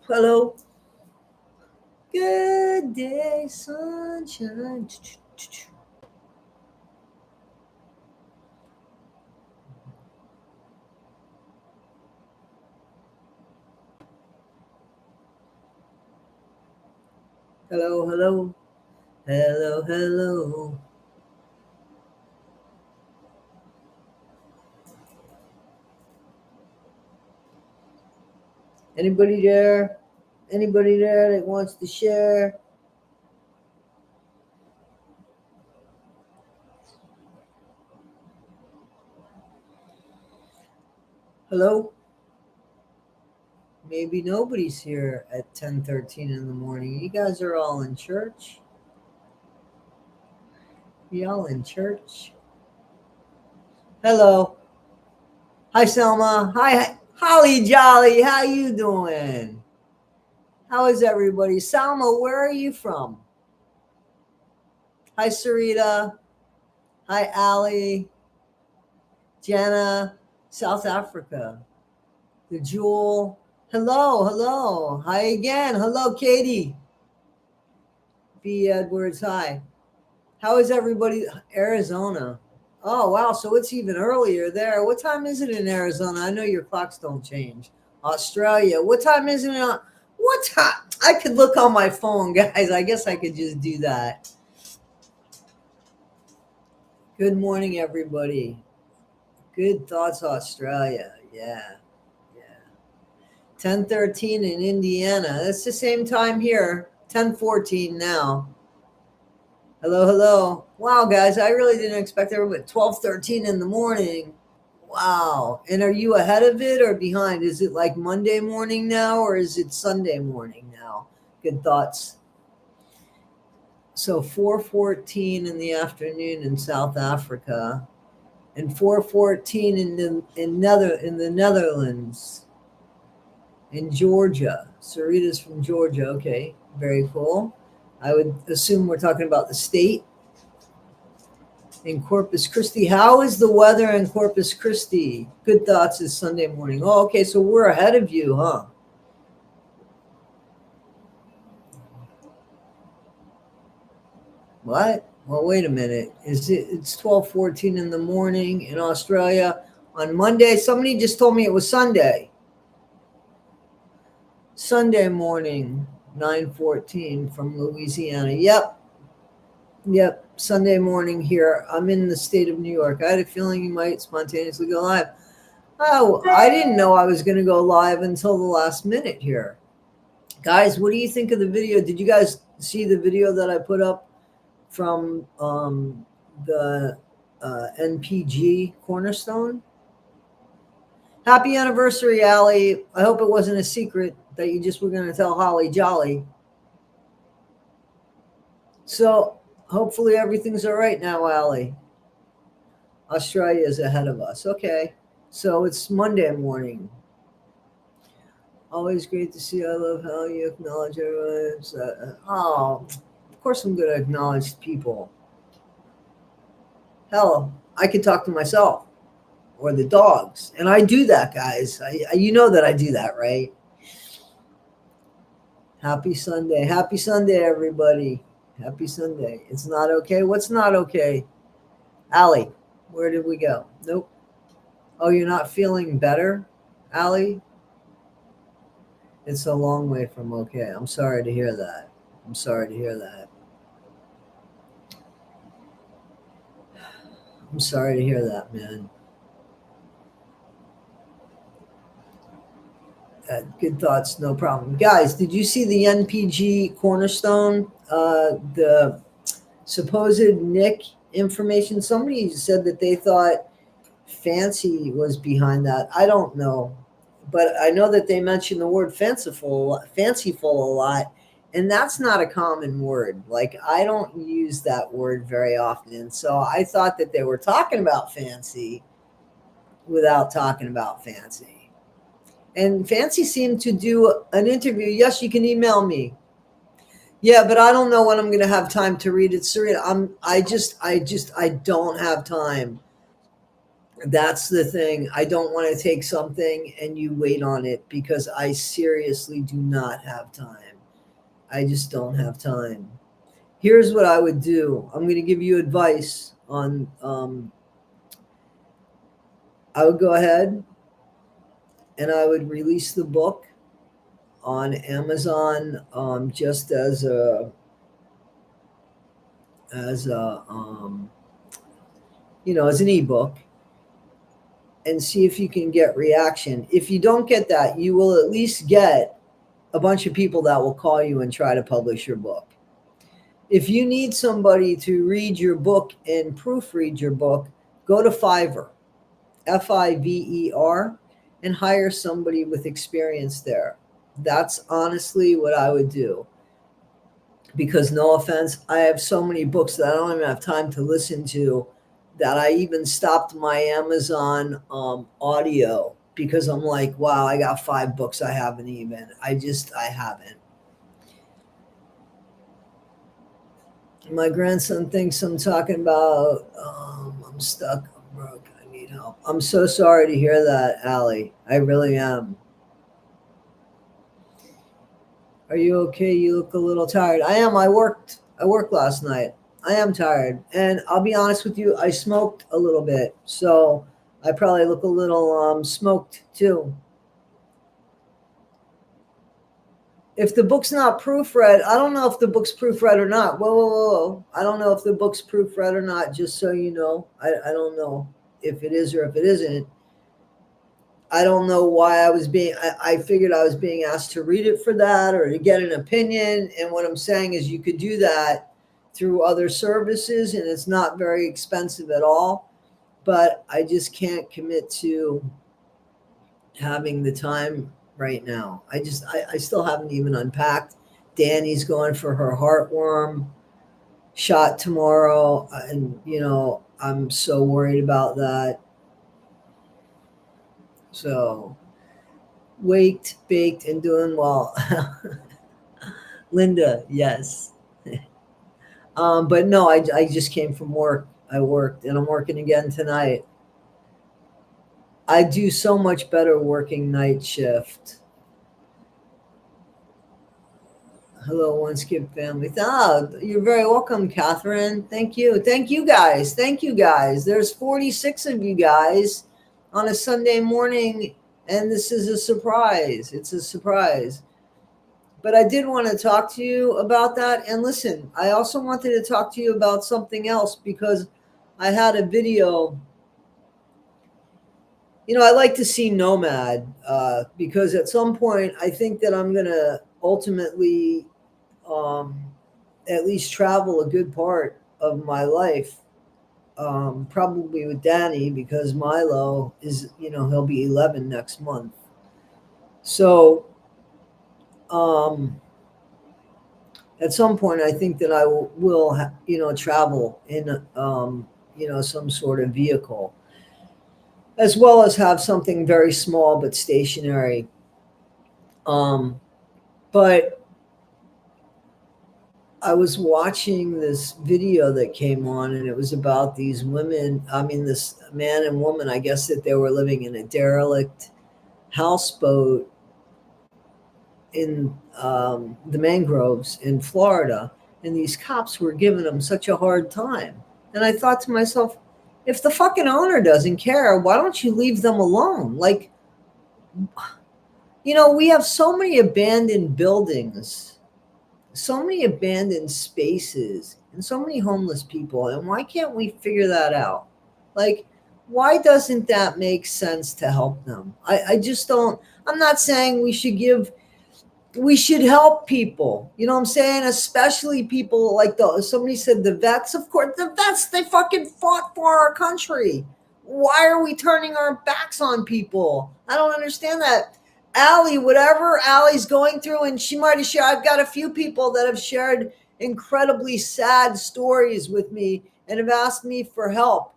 Hello. Good day, sunshine. Hello, hello. Hello, hello. Anybody there? Anybody there that wants to share? Hello? Maybe nobody's here at 10:13 in the morning. You guys are all in church? Y'all in church? Hello. Hi, Selma. Hi, Holly Jolly. How you doing? How is everybody? Selma, where are you from? Hi, Sarita. Hi, Allie. Jenna, South Africa. The Jewel. Hello, hello. Hi again. Hello, Katie. B. Edwards. Hi. How is everybody? Arizona. Oh, wow. So it's even earlier there. What time is it in Arizona? I know your clocks don't change. Australia. What time is it? What time? I could look on my phone, guys. I guess I could just do that. Good morning, everybody. Good thoughts, Australia. Yeah. Yeah. 10:13 in Indiana. That's the same time here. 10:14 now. Hello, hello. Wow, guys, I really didn't expect everybody. 12:13 in the morning. Wow. And are you ahead of it or behind? Is it like Monday morning now or is it Sunday morning now? Good thoughts. So 4:14 in the afternoon in South Africa and 4:14 in the Netherlands. In Georgia. Sarita's from Georgia. Okay, very cool. I would assume we're talking about the state. In Corpus Christi. How is the weather in Corpus Christi? Good thoughts is Sunday morning. Oh, okay, so we're ahead of you, huh? What? Well, wait a minute. It's 12:14 in the morning in Australia on Monday? Somebody just told me it was Sunday. Sunday morning, 9:14 from Louisiana. Yep, yep, Sunday morning here. I'm in the state of New York. I had a feeling you might spontaneously go live. Oh, I didn't know I was going to go live until the last minute here. Guys, what do you think of the video? Did you guys see the video that I put up from the NPG Cornerstone? Happy anniversary, Allie. I hope it wasn't a secret that you just were going to tell Holly Jolly. So hopefully everything's all right now, Allie. Australia is ahead of us. Okay. So it's Monday morning. Always great to see. I love how you acknowledge everyone's. Oh, of course I'm going to acknowledge people. Hell, I could talk to myself or the dogs, and I do that, guys. You know that I do that, right? Happy Sunday. Happy Sunday, everybody. Happy Sunday. It's not okay. What's not okay? Allie, where did we go? Nope. Oh, you're not feeling better, Allie? It's a long way from okay. I'm sorry to hear that. I'm sorry to hear that. I'm sorry to hear that, man. Good thoughts, no problem. Guys, did you see the NPG Cornerstone? The supposed Nick information? Somebody said that they thought Fancy was behind that. I don't know. But I know that they mentioned the word fanciful a lot. And that's not a common word. Like, I don't use that word very often. So I thought that they were talking about fancy without talking about fancy. And Fancy seemed to do an interview. Yes, you can email me. Yeah, but I don't know when I'm going to have time to read it. Serena, I don't have time. That's the thing. I don't want to take something and you wait on it because I seriously do not have time. I just don't have time. Here's what I would do. I'm going to give you advice on. I would go ahead and I would release the book on Amazon, just as a as an ebook, and see if you can get reaction. If you don't get that, you will at least get a bunch of people that will call you and try to publish your book. If you need somebody to read your book and proofread your book, go to Fiverr, Fiver, and hire somebody with experience there. That's honestly what I would do. Because no offense, I have so many books that I don't even have time to listen to that I even stopped my Amazon audio because I'm like, wow, I got 5 books I haven't even. I haven't. My grandson thinks I'm talking about, I'm stuck, I'm broke, I need help. I'm so sorry to hear that, Allie. I really am. Are you okay? You look a little tired. I am. I worked last night. I am tired. And I'll be honest with you, I smoked a little bit. So I probably look a little smoked too. If the book's not proofread, I don't know if the book's proofread or not. Whoa. I don't know if the book's proofread or not, just so you know. I don't know if it is or if it isn't. I don't know why I figured I was being asked to read it for that or to get an opinion. And what I'm saying is you could do that through other services and it's not very expensive at all. But I just can't commit to having the time right now. I still haven't even unpacked. Danny's going for her heartworm shot tomorrow. And, I'm so worried about that. So waked, baked, and doing well. Linda, yes. But no, I just came from work. I worked and I'm working again tonight. I do so much better working night shift. Hello, One Skip family. You're very welcome, Catherine. Thank you. Thank you guys. Thank you guys. There's 46 of you guys on a Sunday morning, and this is a surprise. It's a surprise. But I did want to talk to you about that. And listen, I also wanted to talk to you about something else because I had a video. I like to see Nomad because at some point I think that I'm going to ultimately at least travel a good part of my life, probably with Danny because Milo is, he'll be 11 next month. So at some point, I think that I will travel in, some sort of vehicle, as well as have something very small but stationary. But I was watching this video that came on, and it was about these women. I mean, this man and woman, I guess that they were living in a derelict houseboat in the mangroves in Florida, and these cops were giving them such a hard time. And I thought to myself, if the fucking owner doesn't care, why don't you leave them alone? Like, we have so many abandoned buildings, so many abandoned spaces, and so many homeless people. And why can't we figure that out? Like, why doesn't that make sense to help them? I just don't. I'm not saying we should help people. You know what I'm saying? Especially people like somebody said the vets. Of course, the vets, they fucking fought for our country. Why are we turning our backs on people? I don't understand that. Allie, whatever Allie's going through, and she might have shared, I've got a few people that have shared incredibly sad stories with me and have asked me for help.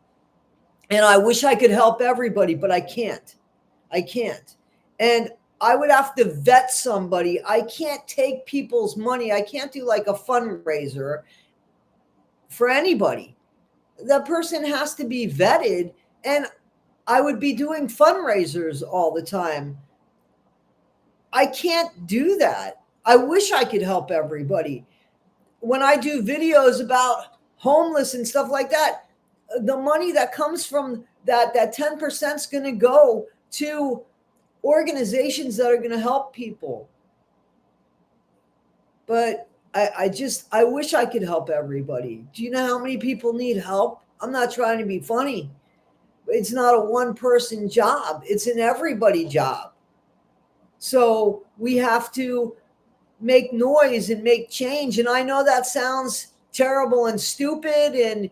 And I wish I could help everybody, but I can't. And I would have to vet somebody. I can't take people's money. I can't do like a fundraiser for anybody. The person has to be vetted. And I would be doing fundraisers all the time. I can't do that. I wish I could help everybody. When I do videos about homeless and stuff like that, the money that comes from that 10% is going to go to organizations that are going to help people. But I wish I could help everybody. Do you know how many people need help? I'm not trying to be funny. It's not a one person job, it's an everybody job. So we have to make noise and make change. And I know that sounds terrible and stupid,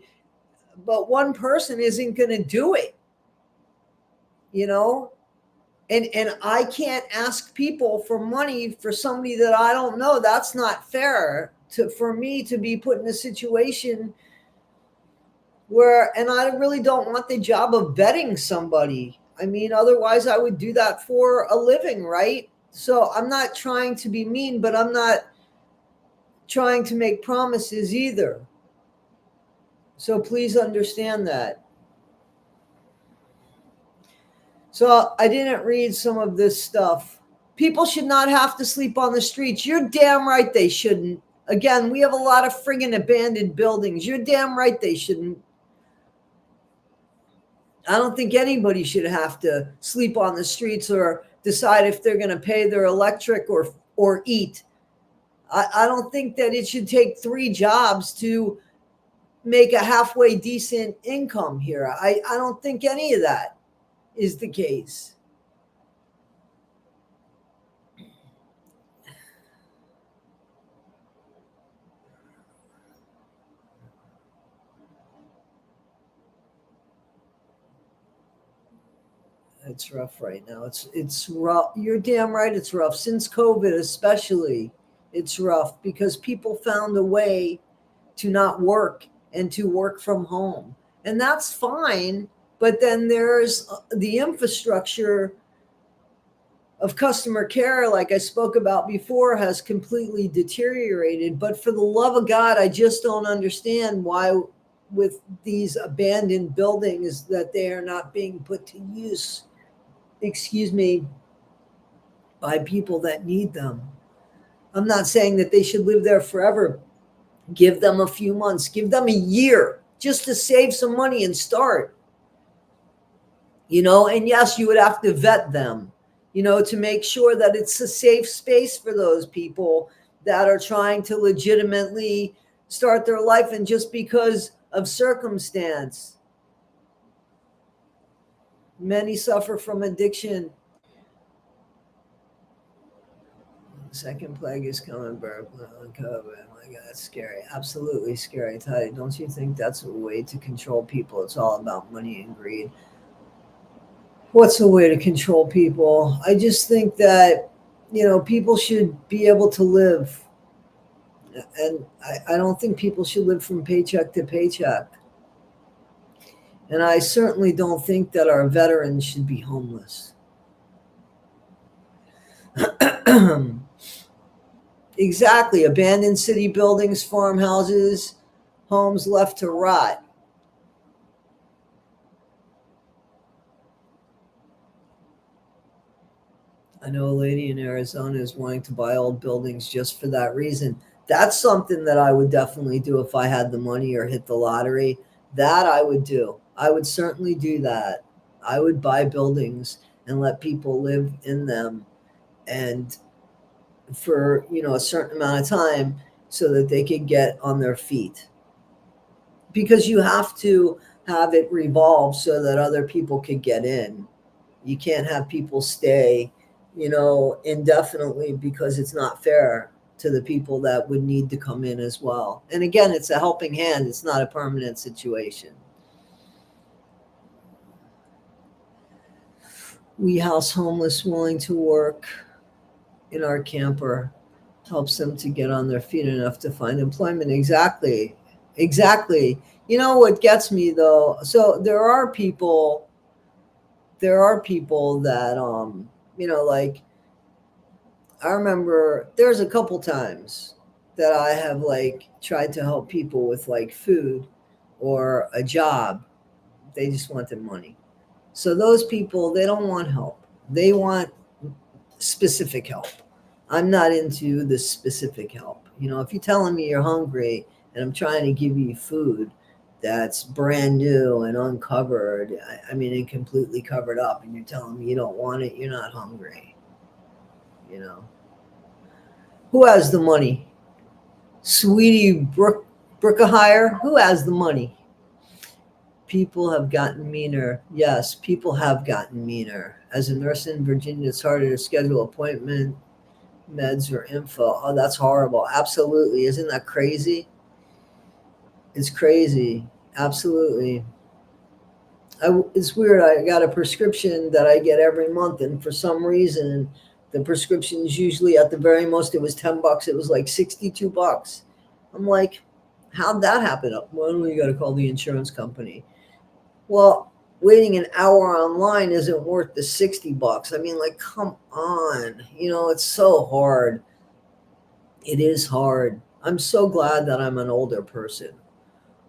but one person isn't going to do it, you know? And I can't ask people for money for somebody that I don't know. That's not fair for me to be put in a situation where, and I really don't want the job of vetting somebody. I mean, otherwise I would do that for a living, right? So I'm not trying to be mean, but I'm not trying to make promises either. So please understand that. So I didn't read some of this stuff. People should not have to sleep on the streets. You're damn right they shouldn't. Again, we have a lot of friggin' abandoned buildings. You're damn right they shouldn't. I don't think anybody should have to sleep on the streets or decide if they're going to pay their electric or eat. I don't think that it should take 3 jobs to make a halfway decent income here. I don't think any of that is the case. It's rough right now. It's rough. You're damn right. It's rough since COVID, especially. It's rough because people found a way to not work and to work from home, and that's fine. But then there's the infrastructure of customer care, like I spoke about before, has completely deteriorated. But for the love of God, I just don't understand why, with these abandoned buildings, that they are not being put to use, excuse me, by people that need them. I'm not saying that they should live there forever. Give them a few months, give them a year just to save some money and start. And yes, you would have to vet them, to make sure that it's a safe space for those people that are trying to legitimately start their life, and just because of circumstance. Many suffer from addiction. Second plague is coming, bro. COVID. My God, that's scary. Absolutely scary. Tell you, don't you think that's a way to control people? It's all about money and greed. What's a way to control people? I just think that, people should be able to live. And I don't think people should live from paycheck to paycheck. And I certainly don't think that our veterans should be homeless. Exactly. Abandoned city buildings, farmhouses, homes left to rot. I know a lady in Arizona is wanting to buy old buildings just for that reason. That's something that I would definitely do if I had the money or hit the lottery. That I would do. I would certainly do that. I would buy buildings and let people live in them, and for, a certain amount of time, so that they could get on their feet. Because you have to have it revolve so that other people could get in. You can't have people stay, indefinitely, because it's not fair to the people that would need to come in as well. And again, it's a helping hand, it's not a permanent situation. We house homeless willing to work in our camper. Helps them to get on their feet enough to find employment. Exactly. Exactly. You know what gets me though? So there are people that like, I remember there's a couple times that I have like tried to help people with like food or a job. They just wanted money. So those people, they don't want help. They want specific help. I'm not into the specific help. If you're telling me you're hungry and I'm trying to give you food that's brand new and uncovered, I mean, and completely covered up, and you're telling me you don't want it, you're not hungry. You know, who has the money? Sweetie Brookahire, who has the money? People have gotten meaner. Yes, people have gotten meaner. As a nurse in Virginia, it's harder to schedule appointment, meds, or info. Oh, that's horrible. Absolutely. Isn't that crazy? It's crazy. Absolutely. It's weird. I got a prescription that I get every month, and for some reason, the prescription's usually at the very most, it was $10. It was like $62. I'm like, how'd that happen? Well, you got to call the insurance company. Well, waiting an hour online isn't worth the $60. I mean, like, come on. It's so hard. It is hard. I'm so glad that I'm an older person.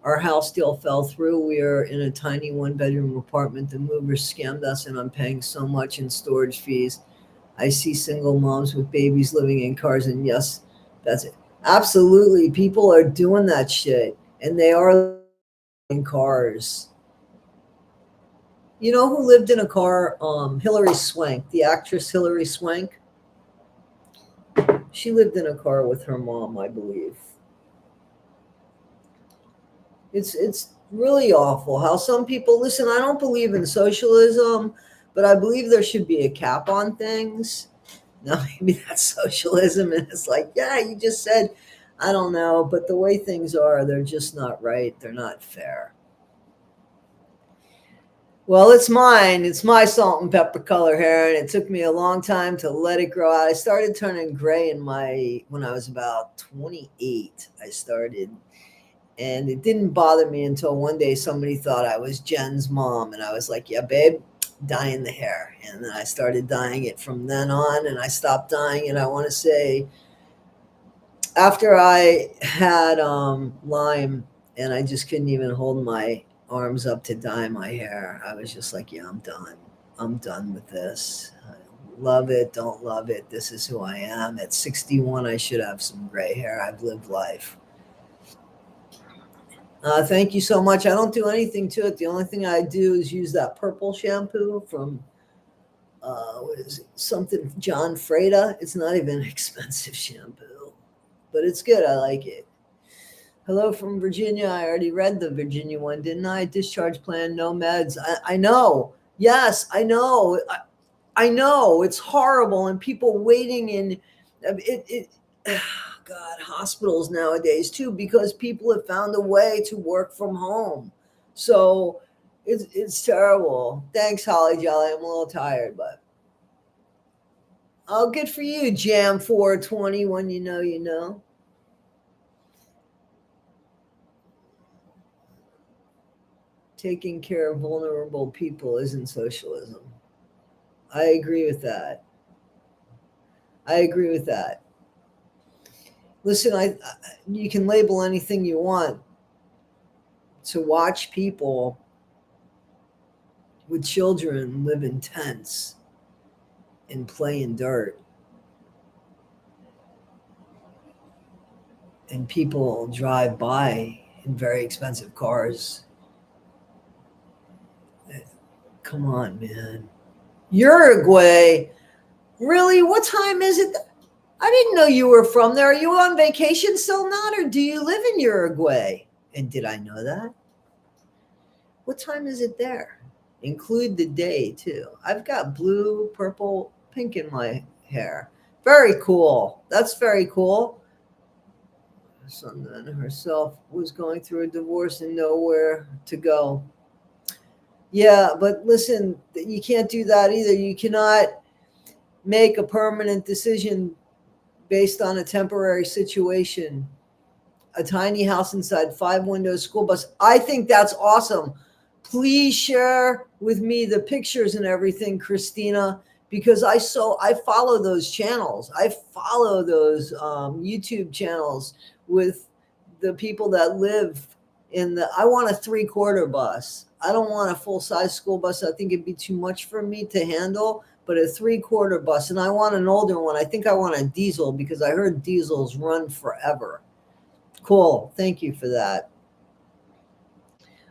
Our house deal fell through. We are in a tiny one-bedroom apartment. The movers scammed us, and I'm paying so much in storage fees. I see single moms with babies living in cars, and yes, that's it. Absolutely. People are doing that shit, and they are in cars. You know who lived in a car? Hilary Swank, the actress Hilary Swank. She lived in a car with her mom, I believe. It's really awful how some people listen. I don't believe in socialism, but I believe there should be a cap on things. Now maybe that's socialism, and it's like, yeah, you just said, I don't know, but the way things are, they're just not right. They're not fair. Well, it's mine. It's my salt and pepper color hair, and it took me a long time to let it grow out. I started turning gray when I was about 28. I started, and it didn't bother me until one day somebody thought I was Jen's mom, and I was like, "Yeah, babe, dyeing the hair." And then I started dyeing it from then on, and I stopped dyeing it. I want to say after I had Lyme, and I just couldn't even hold my arms up to dye my hair. I was just like, yeah, I'm done. I'm done with this. I love it, don't love it. This is who I am. At 61, I should have some gray hair. I've lived life. Thank you so much. I don't do anything to it. The only thing I do is use that purple shampoo from what is it? Something John Freda. It's not even an expensive shampoo, but it's good. I like it. Hello from Virginia. I already read the Virginia one, didn't I? Discharge plan, no meds. I know. Yes, I know. I know. It's horrible, and people waiting in it. God, hospitals nowadays too, because people have found a way to work from home. So it's terrible. Thanks, Holly Jolly. I'm a little tired, but oh, good for you, Jam 420. When you know, you know. Taking care of vulnerable people isn't socialism. I agree with that. I agree with that. Listen, you can label anything you want. To watch people with children live in tents and play in dirt, and people drive by in very expensive cars. Come on, man. Uruguay? Really? What time is it? I didn't know you were from there. Are you on vacation still, not, or do you live in Uruguay? And did I know that? What time is it there? Include the day too. I've got blue, purple, pink in my hair. Very cool. That's very cool. Son herself was going through a divorce and nowhere to go. Yeah, but listen, you can't do that either. You cannot make a permanent decision based on a temporary situation. A tiny house inside 5 windows school bus. I think that's awesome. Please share with me the pictures and everything, Christina, because I follow those channels. I follow those YouTube channels with the people that live in the. I want a 3/4 bus. I don't want a full-size school bus. I think it'd be too much for me to handle, but a three-quarter bus, and I want an older one. I think I want a diesel because I heard diesels run forever. Cool. Thank you for that.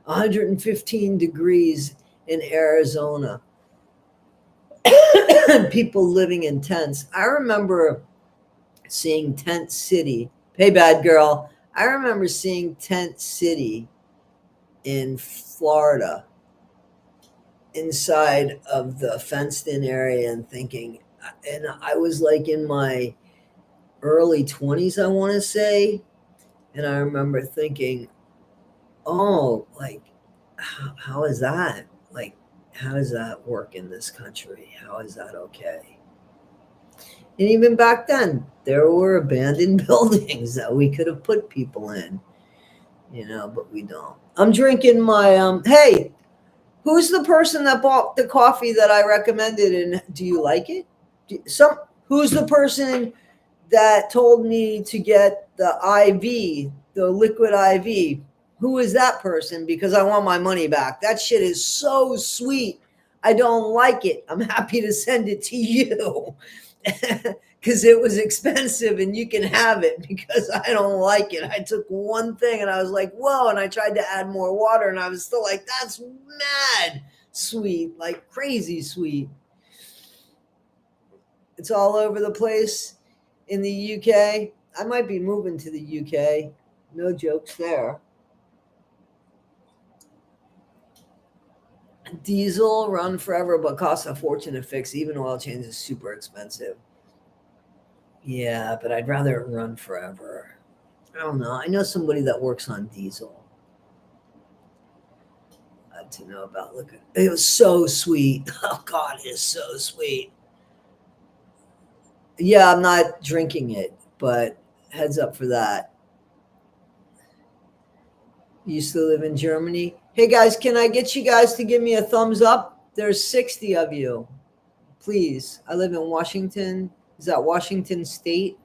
115 degrees in Arizona. People living in tents. I remember seeing Tent City. Hey, bad girl. I remember seeing Tent City in Florida inside of the fenced in area and thinking, and I was like in my early 20s, I want to say. And I remember thinking, oh, like, how is that? Like, how does that work in this country? How is that okay? And even back then, there were abandoned buildings that we could have put people in, but we don't. I'm drinking my, hey, who's the person that bought the coffee that I recommended, and do you like it? Who's the person that told me to get the IV, the liquid IV? Who is that person? Because I want my money back. That shit is so sweet. I don't like it. I'm happy to send it to you because it was expensive and you can have it because I don't like it. I took one thing and I was like, whoa. And I tried to add more water and I was still like, that's mad sweet, like crazy sweet. It's all over the place in the UK. I might be moving to the UK. No jokes there. Diesel run forever, but costs a fortune to fix. Even oil change is super expensive. Yeah, but I'd rather it run forever. I don't know. I know somebody that works on diesel. I had to know about liquid. It was so sweet. Oh God, it is so sweet. Yeah, I'm not drinking it, but heads up for that. You used to live in Germany. Hey guys, can I get you guys to give me a thumbs up? There's 60 of you. Please. I live in Washington. Is that Washington State?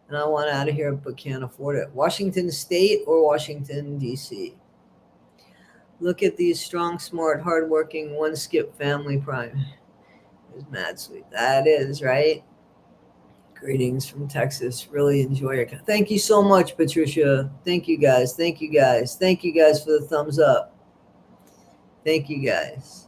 And I want out of here but can't afford it. Washington State or Washington, D.C.? Look at these strong, smart, hardworking, one skip family prime. It's mad sweet. That is, right? Greetings from Texas. Really enjoy it. Thank you so much, Patricia. Thank you guys. Thank you guys. Thank you guys for the thumbs up. Thank you guys.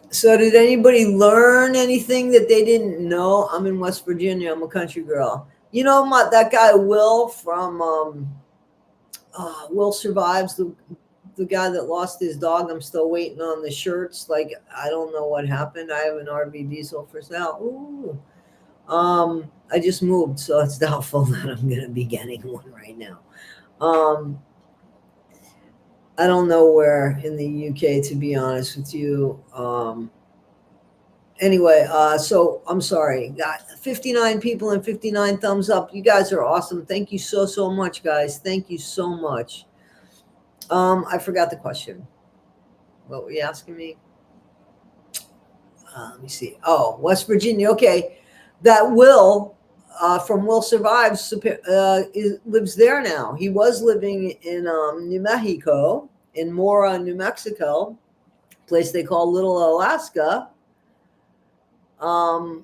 So did anybody learn anything that they didn't know? I'm in West Virginia. I'm a country girl. You know, that guy Will from Will Survives, the guy that lost his dog. I'm still waiting on the shirts. Like, I don't know what happened. I have an RV diesel for sale. Ooh. I just moved, so it's doubtful that I'm going to be getting one right now. I don't know where in the UK, to be honest with you. Anyway, so I'm sorry. Got 59 people and 59 thumbs up. You guys are awesome. Thank you so, so much, guys. Thank you so much. I forgot the question. What were you asking me? Let me see. Oh, West Virginia. Okay. That Will from Will Survives lives there now. He was living in New Mexico, in Mora, New Mexico, place they call Little Alaska. And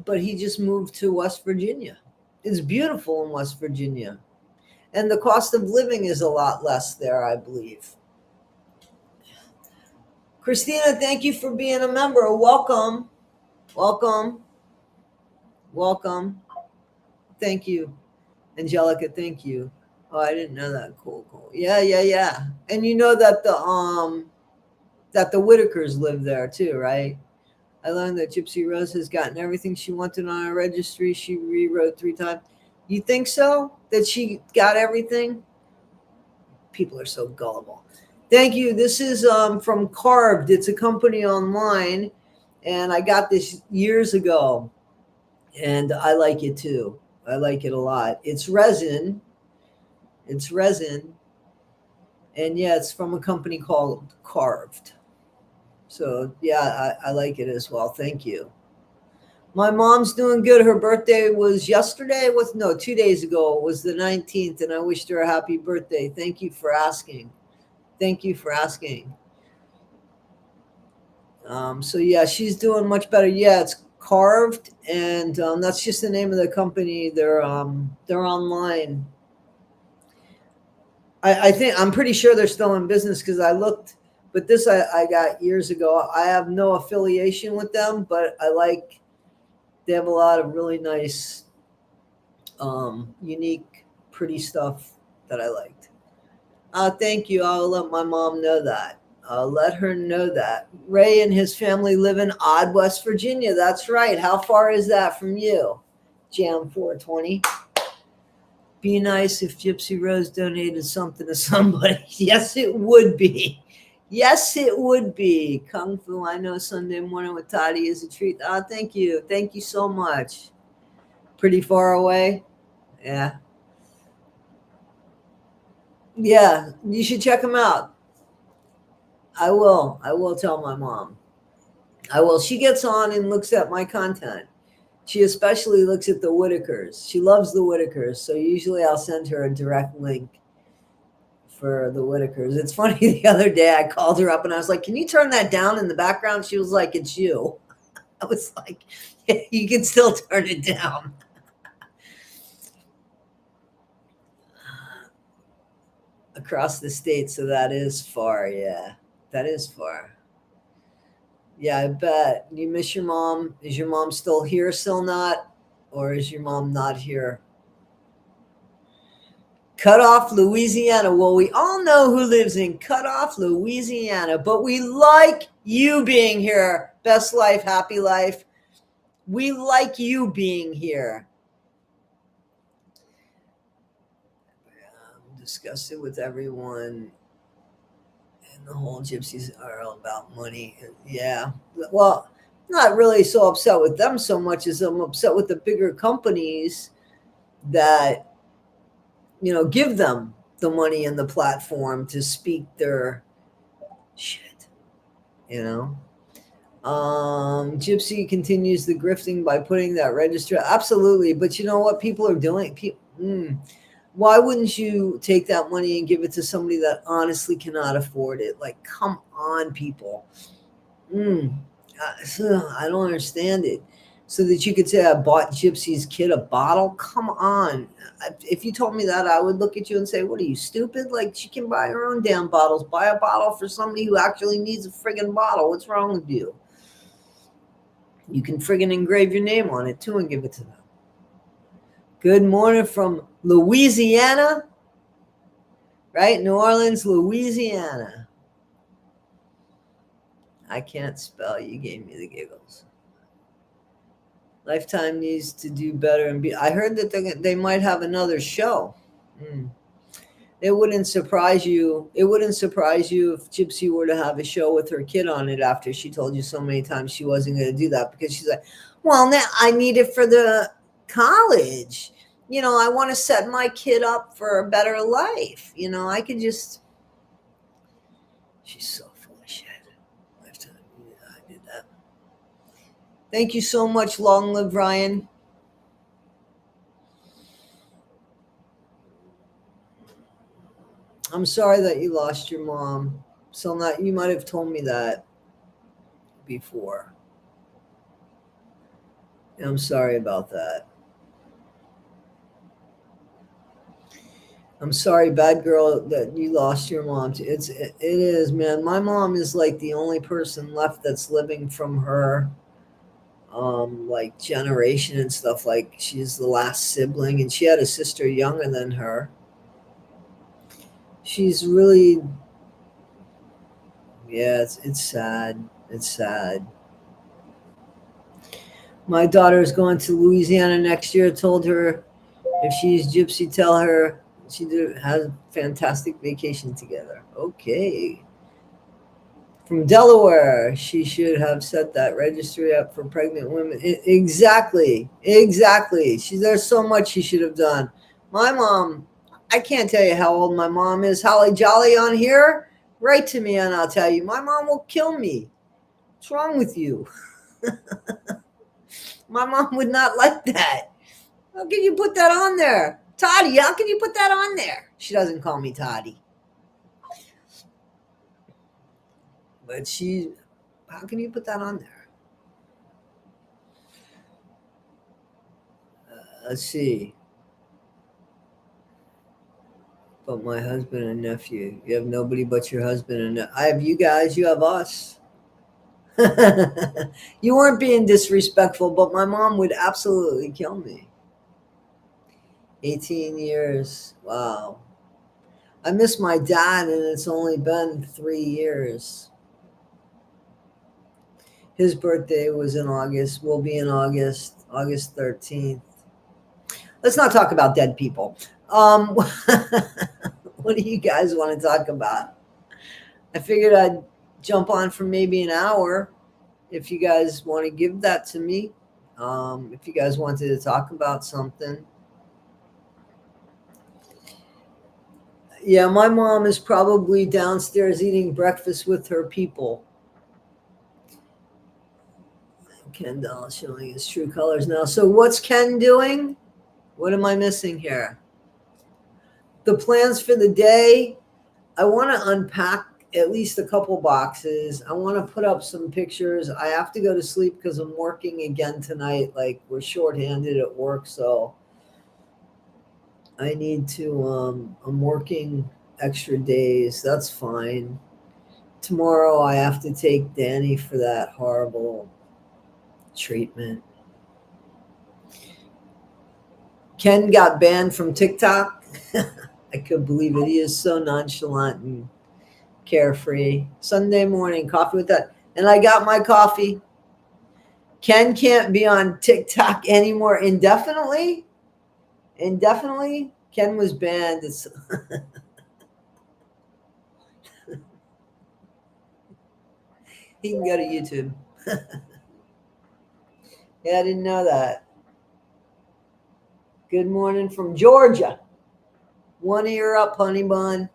but he just moved to West Virginia. It's beautiful in West Virginia. And the cost of living is a lot less there, I believe. Christina, thank you for being a member. Welcome. Welcome. Welcome. Thank you. Angelica, thank you. Oh, I didn't know that. Cool, cool. Yeah. And you know that the Whitakers live there too, right? I learned that Gypsy Rose has gotten everything she wanted on her registry. She rewrote 3 times. You think so? That she got everything? People are so gullible. Thank you. This is from Carved. It's a company online, and I got this years ago, and I like it too. I like it a lot. It's resin. And yeah, it's from a company called Carved. So yeah, I like it as well. Thank you. My mom's doing good. Her birthday was yesterday. 2 days ago. It was the 19th, and I wished her a happy birthday. Thank you for asking. Thank you for asking. So yeah, she's doing much better. Yeah, it's Carved, and that's just the name of the company. They're online. I think I'm pretty sure they're still in business because I looked, but this I got years ago. I have no affiliation with them, but they have a lot of really nice, unique, pretty stuff that I liked. Thank you. I'll let my mom know that. I'll let her know that. Ray and his family live in Odd, West Virginia. That's right. How far is that from you? Jam 420. Be nice if Gypsy Rose donated something to somebody. Yes, it would be. Yes, it would be. Kung Fu, I know Sunday morning with Toddy is a treat. Thank you. Thank you so much. Pretty far away? Yeah. Yeah, you should check them out. I will. I will tell my mom. I will. She gets on and looks at my content. She especially looks at the Whitakers. She loves the Whitakers. So usually I'll send her a direct link for the Whitakers. It's funny, the other day I called her up and I was like, can you turn that down in the background? She was like, it's you. I was like, yeah, you can still turn it down. Across the state, so that is far. Yeah, that is far. Yeah, I bet. You miss your mom. Is your mom still here, still not? Or is your mom not here? Cut Off, Louisiana. Well, we all know who lives in Cut Off, Louisiana, but we like you being here. Best life, happy life. We like you being here. Discussed it with everyone, and the whole gypsies are all about money. Yeah. Well, not really so upset with them so much as I'm upset with the bigger companies that, give them the money and the platform to speak their shit, you know? Gypsy continues the grifting by putting that register. Absolutely. But you know what people are doing? Why wouldn't you take that money and give it to somebody that honestly cannot afford it? Like, come on, people. I don't understand it. So that you could say, I bought Gypsy's kid a bottle? Come on. If you told me that, I would look at you and say, what are you, stupid? Like, she can buy her own damn bottles. Buy a bottle for somebody who actually needs a friggin' bottle. What's wrong with you? You can friggin' engrave your name on it, too, and give it to them. Good morning from Louisiana, right? New Orleans, Louisiana. I can't spell. You gave me the giggles. Lifetime needs to do better and be. I heard that they might have another show. It wouldn't surprise you. It wouldn't surprise you if Gypsy were to have a show with her kid on it after she told you so many times she wasn't going to do that, because she's like, well, now I need it for the college. I want to set my kid up for a better life. I could just. She's so full of shit. Lifetime. Yeah, I did that. Thank you so much. Long live Ryan. I'm sorry that you lost your mom. So you might have told me that before. And I'm sorry about that. I'm sorry, bad girl, that you lost your mom. It is, man. My mom is like the only person left that's living from her like generation and stuff. Like, she's the last sibling, and she had a sister younger than her. She's really, yeah, it's sad. It's sad. My daughter is going to Louisiana next year. Told her if she's Gypsy, tell her she has a fantastic vacation together. Okay. From Delaware, she should have set that registry up for pregnant women. Exactly. There's so much she should have done. My mom, I can't tell you how old my mom is. Holly Jolly on here? Write to me and I'll tell you. My mom will kill me. What's wrong with you? My mom would not like that. How can you put that on there? Toddy, how can you put that on there? She doesn't call me Toddy. But how can you put that on there? Let's see. But my husband and nephew. You have nobody but your husband and I have you guys, you have us. You weren't being disrespectful, but my mom would absolutely kill me. 18 years. Wow. I miss my dad, and it's only been 3 years. His birthday was in August, will be in August, August 13th. Let's not talk about dead people. What do you guys want to talk about? I figured I'd jump on for maybe an hour if you guys want to give that to me. If you guys wanted to talk about something. Yeah, my mom is probably downstairs eating breakfast with her people. Ken doll showing his true colors now. So what's Ken doing? What am I missing here? The plans for the day. I want to unpack at least a couple boxes. I want to put up some pictures. I have to go to sleep because I'm working again tonight. Like, we're shorthanded at work, so I need to, I'm working extra days. That's fine. Tomorrow I have to take Danny for that horrible treatment. Ken got banned from TikTok. I couldn't believe it. He is so nonchalant and carefree. Sunday morning, coffee with that. And I got my coffee. Ken can't be on TikTok anymore indefinitely. Indefinitely? Ken was banned. He can go to YouTube. Yeah, I didn't know that. Good morning from Georgia. One ear up, honey bun.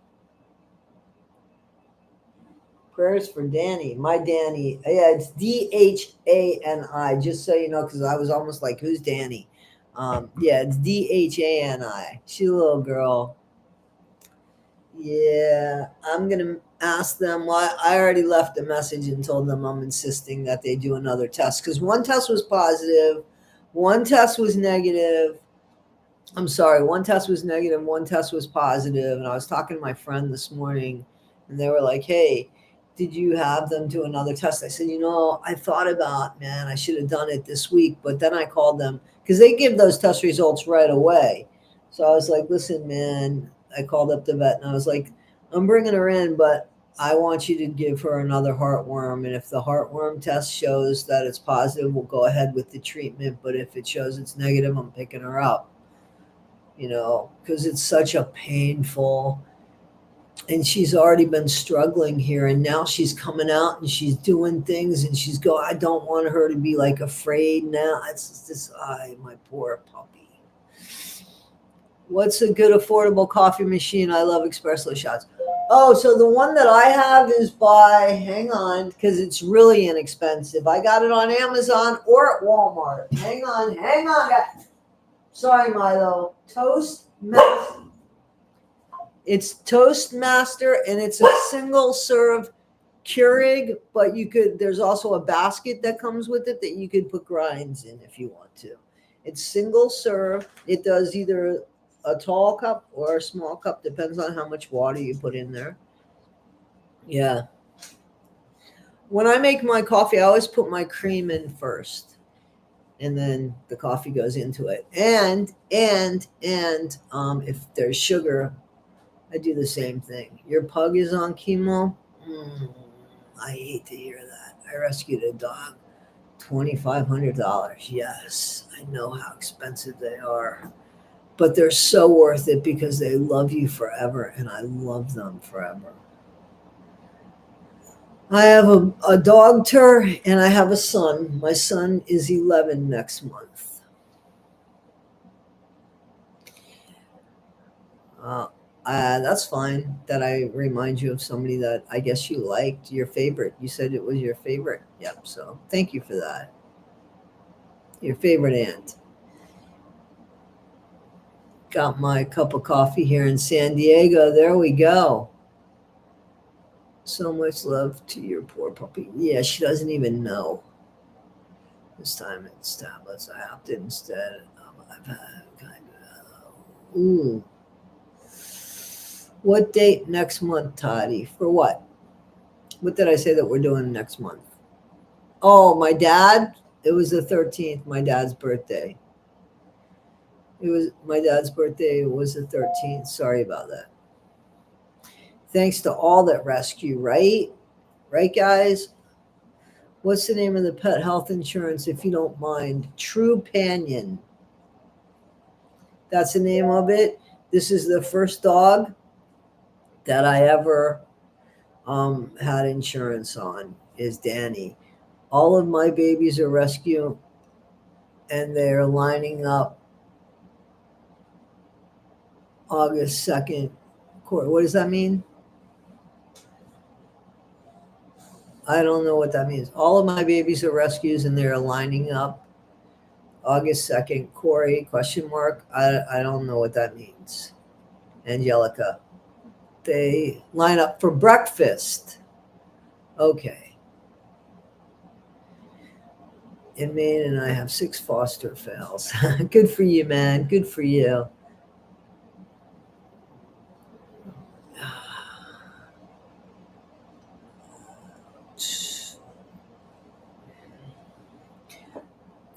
Prayers for Danny. My Danny. Yeah, it's Dhani. Just so you know, because I was almost like, who's Danny? Yeah, it's Dhani. She's a little girl. Yeah, I'm going to ask them. Well, I already left a message and told them I'm insisting that they do another test because one test was positive, one test was negative. I'm sorry, one test was negative, one test was positive. And I was talking to my friend this morning and they were like, hey, did you have them do another test? I said, I thought about, man, I should have done it this week. But then I called them because they give those test results right away. So I was like, listen, man, I called up the vet and I was like, I'm bringing her in, but I want you to give her another heartworm. And if the heartworm test shows that it's positive, we'll go ahead with the treatment. But if it shows it's negative, I'm picking her up, because it's such a painful, and she's already been struggling here. And now she's coming out and she's doing things and I don't want her to be like afraid now. It's just this, my poor puppy. What's a good affordable coffee machine? I love espresso shots. Oh, so the one that I have is hang on, because it's really inexpensive. I got it on Amazon or at Walmart. Hang on, guys. Sorry, Milo. Toastmaster. It's Toastmaster, and it's a single serve Keurig, but there's also a basket that comes with it that you could put grinds in if you want to. It's single serve. It does either a tall cup or a small cup, depends on how much water you put in there. Yeah. When I make my coffee, I always put my cream in first, and then the coffee goes into it. And if there's sugar, I do the same thing. Your pug is on chemo? I hate to hear that. I rescued a dog. $2,500. Yes, I know how expensive they are. But they're so worth it because they love you forever, and I love them forever. I have a dog, and I have a son. My son is 11 next month. That's fine that I remind you of somebody that I guess you liked, your favorite. You said it was your favorite. Yep. So thank you for that. Your favorite aunt. Got my cup of coffee here in San Diego. There we go. So much love to your poor puppy. Yeah, she doesn't even know. This time it's tablets. I opted instead. I've had kind of. Ooh. What date next month, Toddy? For what? What did I say that we're doing next month? Oh, my dad? It was the 13th, my dad's birthday. It was my dad's birthday. It was the 13th. Sorry about that. Thanks to all that rescue, right? Right, guys? What's the name of the pet health insurance, if you don't mind? Trupanion. That's the name of it. This is the first dog that I ever had insurance on, is Danny. All of my babies are rescue, and they're lining up August 2nd. What does that mean? I don't know what that means. All of my babies are rescues, and they're lining up August 2nd. Corey, question mark. I don't know what that means. Angelica. They line up for breakfast. Okay. In Maine, and I have 6 foster fails. Good for you, man. Good for you.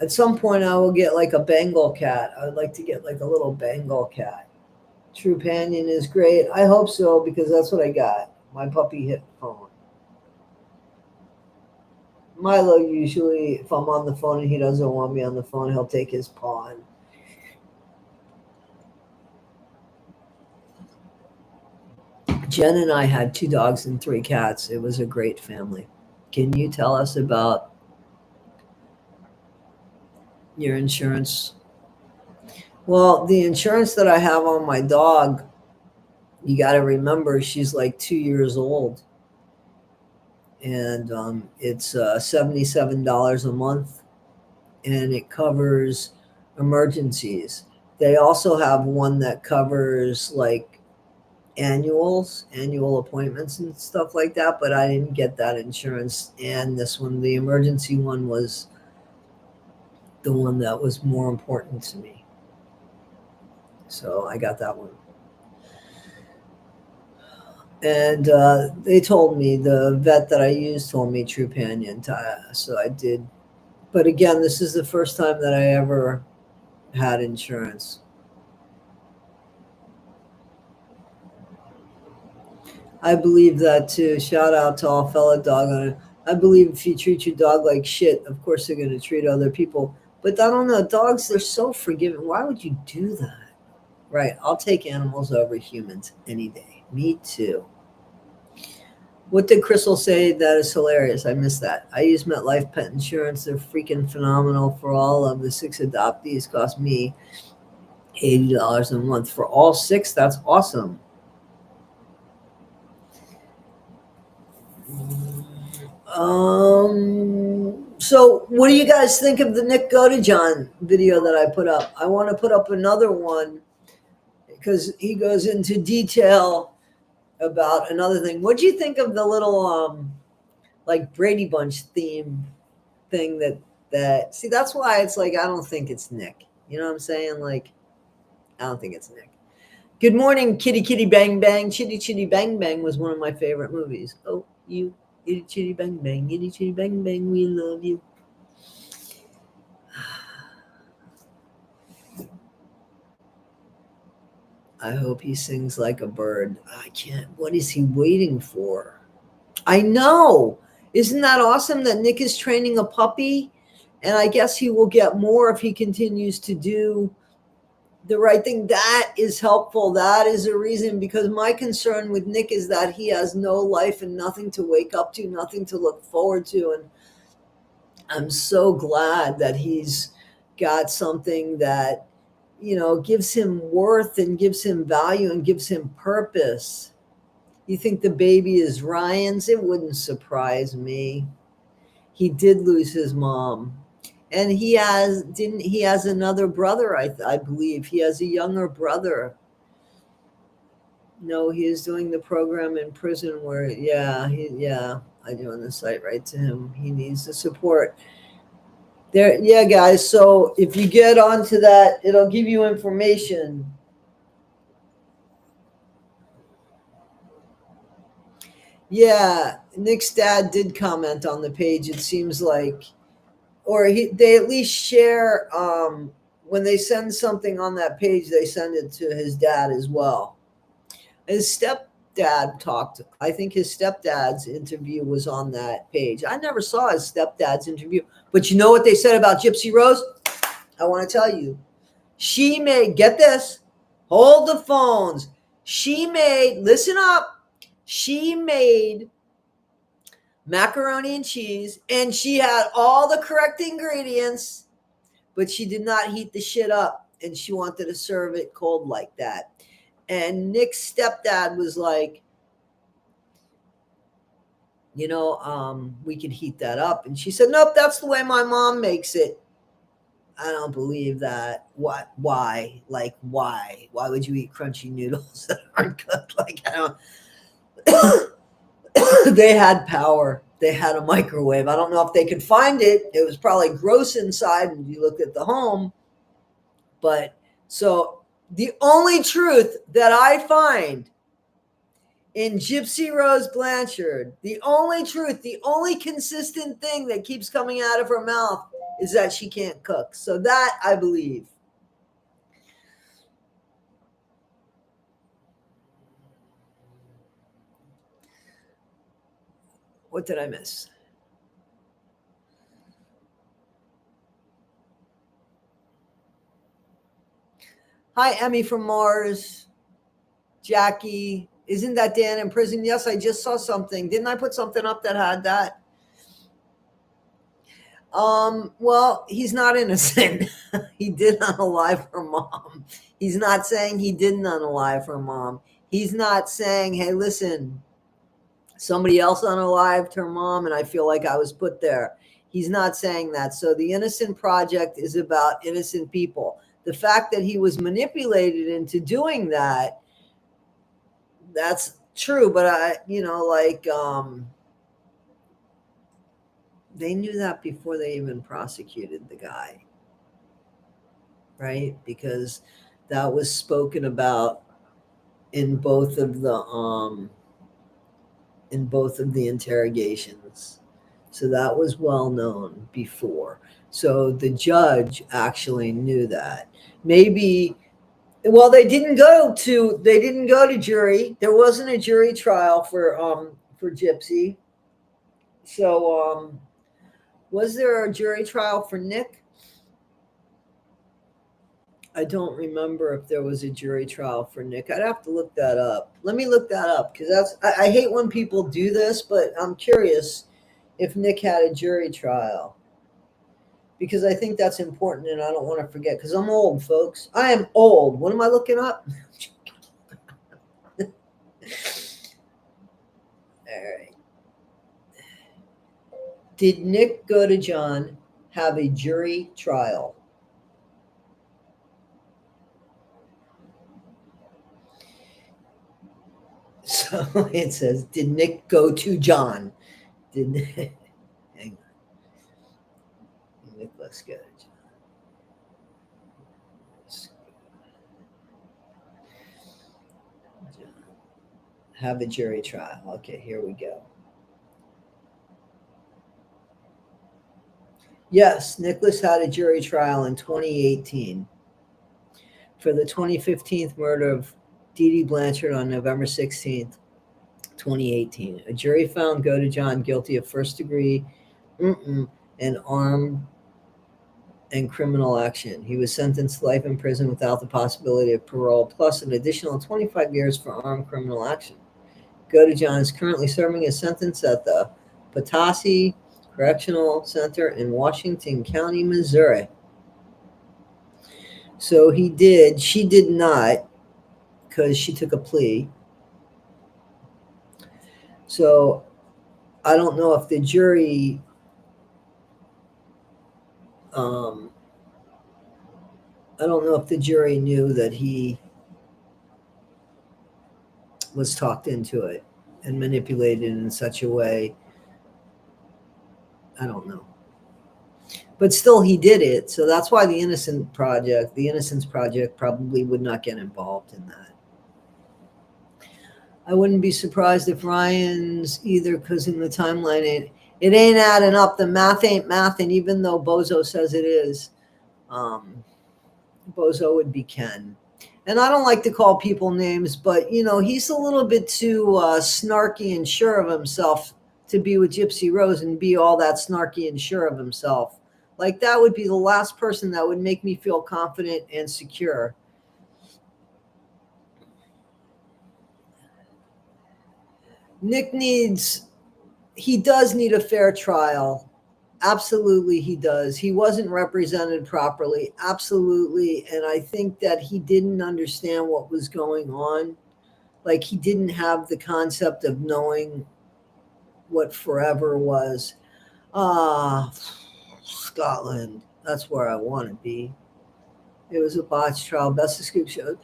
At some point, I will get like a Bengal cat. I would like to get like a little Bengal cat. Trupanion is great. I hope so, because that's what I got. My puppy hit the phone. Milo usually, if I'm on the phone and he doesn't want me on the phone, he'll take his paw. Jen and I had 2 dogs and 3 cats. It was a great family. Can you tell us about your insurance? Well, the insurance that I have on my dog, you got to remember she's like 2 years old. And it's $77 a month, and it covers emergencies. They also have one that covers like annual appointments and stuff like that, but I didn't get that insurance. And this one, the emergency one, was the one that was more important to me. So I got that one. And they told me, the vet that I used told me Trupanion, so I did. But again, this is the first time that I ever had insurance. I believe that too. Shout out to all fellow dog owners. I believe if you treat your dog like shit, of course they're going to treat other people. But I don't know. Dogs, they're so forgiving. Why would you do that? Right. I'll take animals over humans any day. Me too. What did Crystal say? That is hilarious. I missed that. I use MetLife Pet Insurance. They're freaking phenomenal. For all of the 6 adoptees, cost me $80 a month. For all 6, that's awesome. So what do you guys think of the Nick Godejohn video that I put up? I want to put up another one because he goes into detail about another thing. What do you think of the little like Brady Bunch theme thing that see, that's why it's like I don't think it's Nick. You know what I'm saying? Like, I don't think it's Nick. Good morning, Kitty Kitty Bang Bang. Chitty Chitty Bang Bang was one of my favorite movies. Oh, you Itty Chitty Bang Bang, Itty Chitty Bang Bang, we love you. I hope he sings like a bird. I can't. What is he waiting for? I know. Isn't that awesome that Nick is training a puppy? And I guess he will get more if he continues to do the right thing. That is helpful. That is a reason, because my concern with Nick is that he has no life and nothing to wake up to, nothing to look forward to. And I'm so glad that he's got something that, you know, gives him worth and gives him value and gives him purpose. You think the baby is Ryan's? It wouldn't surprise me. He did lose his mom. And he has another brother, I believe. He has a younger brother. No, he is doing the program in prison where, yeah, I do on the site right to him. He needs the support. There, yeah, guys. So if you get onto that, it'll give you information. Yeah, Nick's dad did comment on the page. It seems like, or they at least share when they send something on that page, they send it to his dad as well. His stepdad talked. I think his stepdad's interview was on that page. I never saw his stepdad's interview, but you know what they said about Gypsy Rose? I want to tell you. She made, get this, hold the phones. She made, listen up, she made macaroni and cheese, and she had all the correct ingredients, but she did not heat the shit up, and she wanted to serve it cold like that. And Nick's stepdad was like, we could heat that up. And she said, nope, that's the way my mom makes it. I don't believe that. What? Why? Like, why? Why would you eat crunchy noodles that aren't cooked? Like, I don't. They had power. They had a microwave. I don't know if they could find it. It was probably gross inside when you looked at the home. But so the only truth that I find in Gypsy Rose Blanchard, the only truth, the only consistent thing that keeps coming out of her mouth is that she can't cook. So that I believe. What did I miss? Hi, Emmy from Mars. Jackie. Isn't that Dan in prison? Yes, I just saw something. Didn't I put something up that had that? Well, he's not innocent. He did unalive her mom. He's not saying he didn't unalive her mom. He's not saying, hey, listen, somebody else unalived her mom and I feel like I was put there. He's not saying that. So the Innocent Project is about innocent people. The fact that he was manipulated into doing that, that's true. But they knew that before they even prosecuted the guy, right? Because that was spoken about in both of the interrogations. So that was well known before. So the judge actually knew that. Maybe, well, they didn't go to jury. There wasn't a jury trial for Gypsy. So was there a jury trial for Nick? I don't remember if there was a jury trial for Nick. I'd have to look that up. Let me look that up because I hate when people do this, but I'm curious if Nick had a jury trial because I think that's important and I don't want to forget because I'm old, folks. I am old. What am I looking up? All right. Did Nick Godejohn have a jury trial? So it says, did Nick go to John? Did hang on. Nick looks good. Have a jury trial. Okay, here we go. Yes, Nicholas had a jury trial in 2018 for the 2015 murder of Dee Dee Blanchard on November 16th, 2018. A jury found Godejohn guilty of first degree and armed and criminal action. He was sentenced to life in prison without the possibility of parole, plus an additional 25 years for armed criminal action. Godejohn is currently serving his sentence at the Potosi Correctional Center in Washington County, Missouri. So he did. She did not, because she took a plea. So I don't know if the jury Um, I don't know if the jury knew that he was talked into it and manipulated in such a way. I don't know. But still, he did it. So that's why the Innocence Project probably would not get involved in that. I wouldn't be surprised if Ryan's either, because in the timeline, it ain't adding up. The math ain't math. And even though Bozo says it is, Bozo would be Ken. And I don't like to call people names, but, he's a little bit too snarky and sure of himself to be with Gypsy Rose and be all that snarky and sure of himself. Like, that would be the last person that would make me feel confident and secure. Nick he does need a fair trial. Absolutely, he does. He wasn't represented properly. Absolutely. And I think that he didn't understand what was going on. Like, he didn't have the concept of knowing what forever was. Scotland. That's where I want to be. It was a botched trial. Best of Scoop show.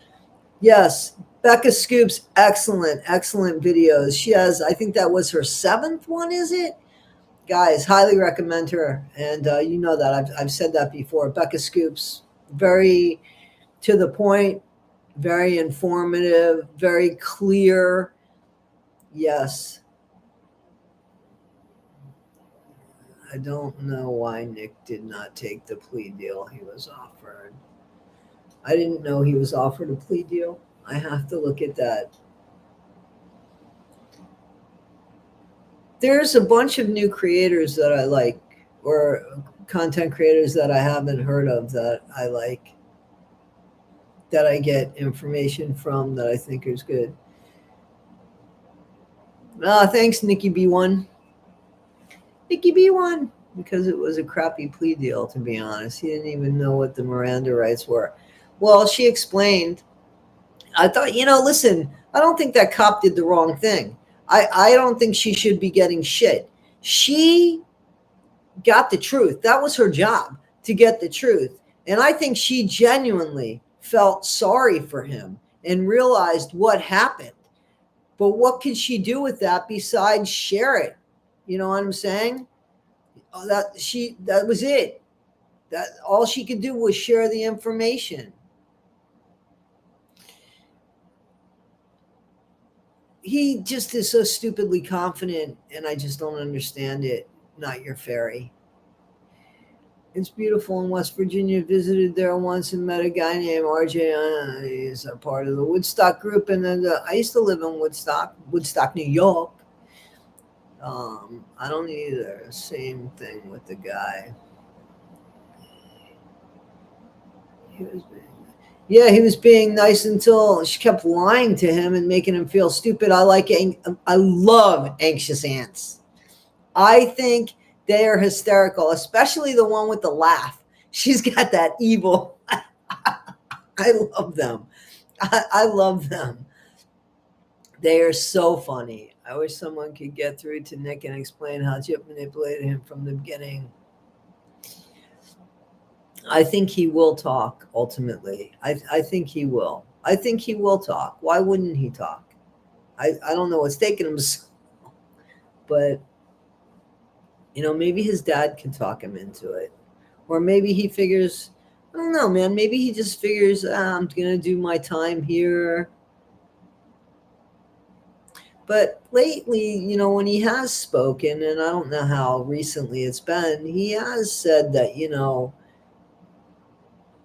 Yes, Becca Scoops, excellent videos. She has, I think that was her 7th one, is it? Guys, highly recommend her. And you know that. I've said that before. Becca Scoops, very to the point, very informative, very clear. Yes. I don't know why Nick did not take the plea deal he was offered. I didn't know he was offered a plea deal. I have to look at that. There's a bunch of new creators that I like, or content creators that I haven't heard of that I like, that I get information from that I think is good. Thanks, Nikki B1. Nikki B1, because it was a crappy plea deal, to be honest. He didn't even know what the Miranda rights were. Well, she explained. I thought, listen, I don't think that cop did the wrong thing. I don't think she should be getting shit. She got the truth. That was her job, to get the truth. And I think she genuinely felt sorry for him and realized what happened. But what could she do with that besides share it? You know what I'm saying? That was it. That all she could do was share the information. He just is so stupidly confident, and I just don't understand it. Not your fairy. It's beautiful in West Virginia. Visited there once and met a guy named RJ. He's a part of the Woodstock group, and then I used to live in Woodstock, New York. I don't either. Same thing with the guy. He was being nice until she kept lying to him and making him feel stupid. I love anxious ants. I think they are hysterical, especially the one with the laugh. She's got that evil. I love them. I love them. They are so funny. I wish someone could get through to Nick and explain how Chip manipulated him from the beginning. I think he will talk ultimately. I think he will. I think he will talk. Why wouldn't he talk? I don't know what's taking him so, but maybe his dad can talk him into it. Or maybe he figures, I don't know, man. Maybe he just figures, I'm going to do my time here. But lately, when he has spoken, and I don't know how recently it's been, he has said that,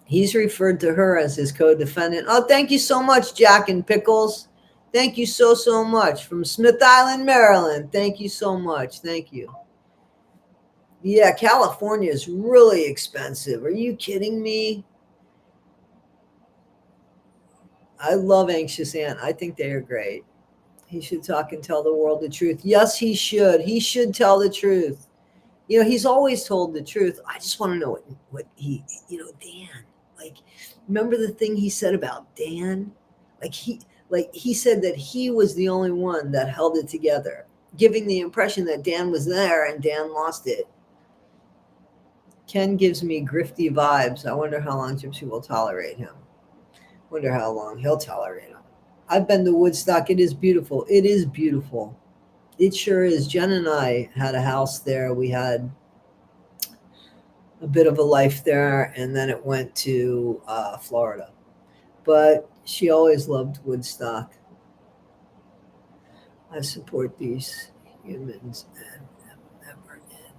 he's referred to her as his co-defendant. Oh, thank you so much, Jack and Pickles. Thank you so, so much. From Smith Island, Maryland. Thank you so much. Thank you. Yeah, California is really expensive. Are you kidding me? I love Anxious Ant. I think they are great. He should talk and tell the world the truth. Yes, he should. He should tell the truth. He's always told the truth. I just want to know what he, Dan, like, remember the thing he said about Dan? He said that he was the only one that held it together, giving the impression that Dan was there and Dan lost it. Ken gives me grifty vibes. I wonder how long Gypsy will tolerate him. Wonder how long he'll tolerate him. I've been to Woodstock. It is beautiful. It is beautiful. It sure is. Jen and I had a house there. We had a bit of a life there, and then it went to Florida. But she always loved Woodstock. I support these humans and am never in.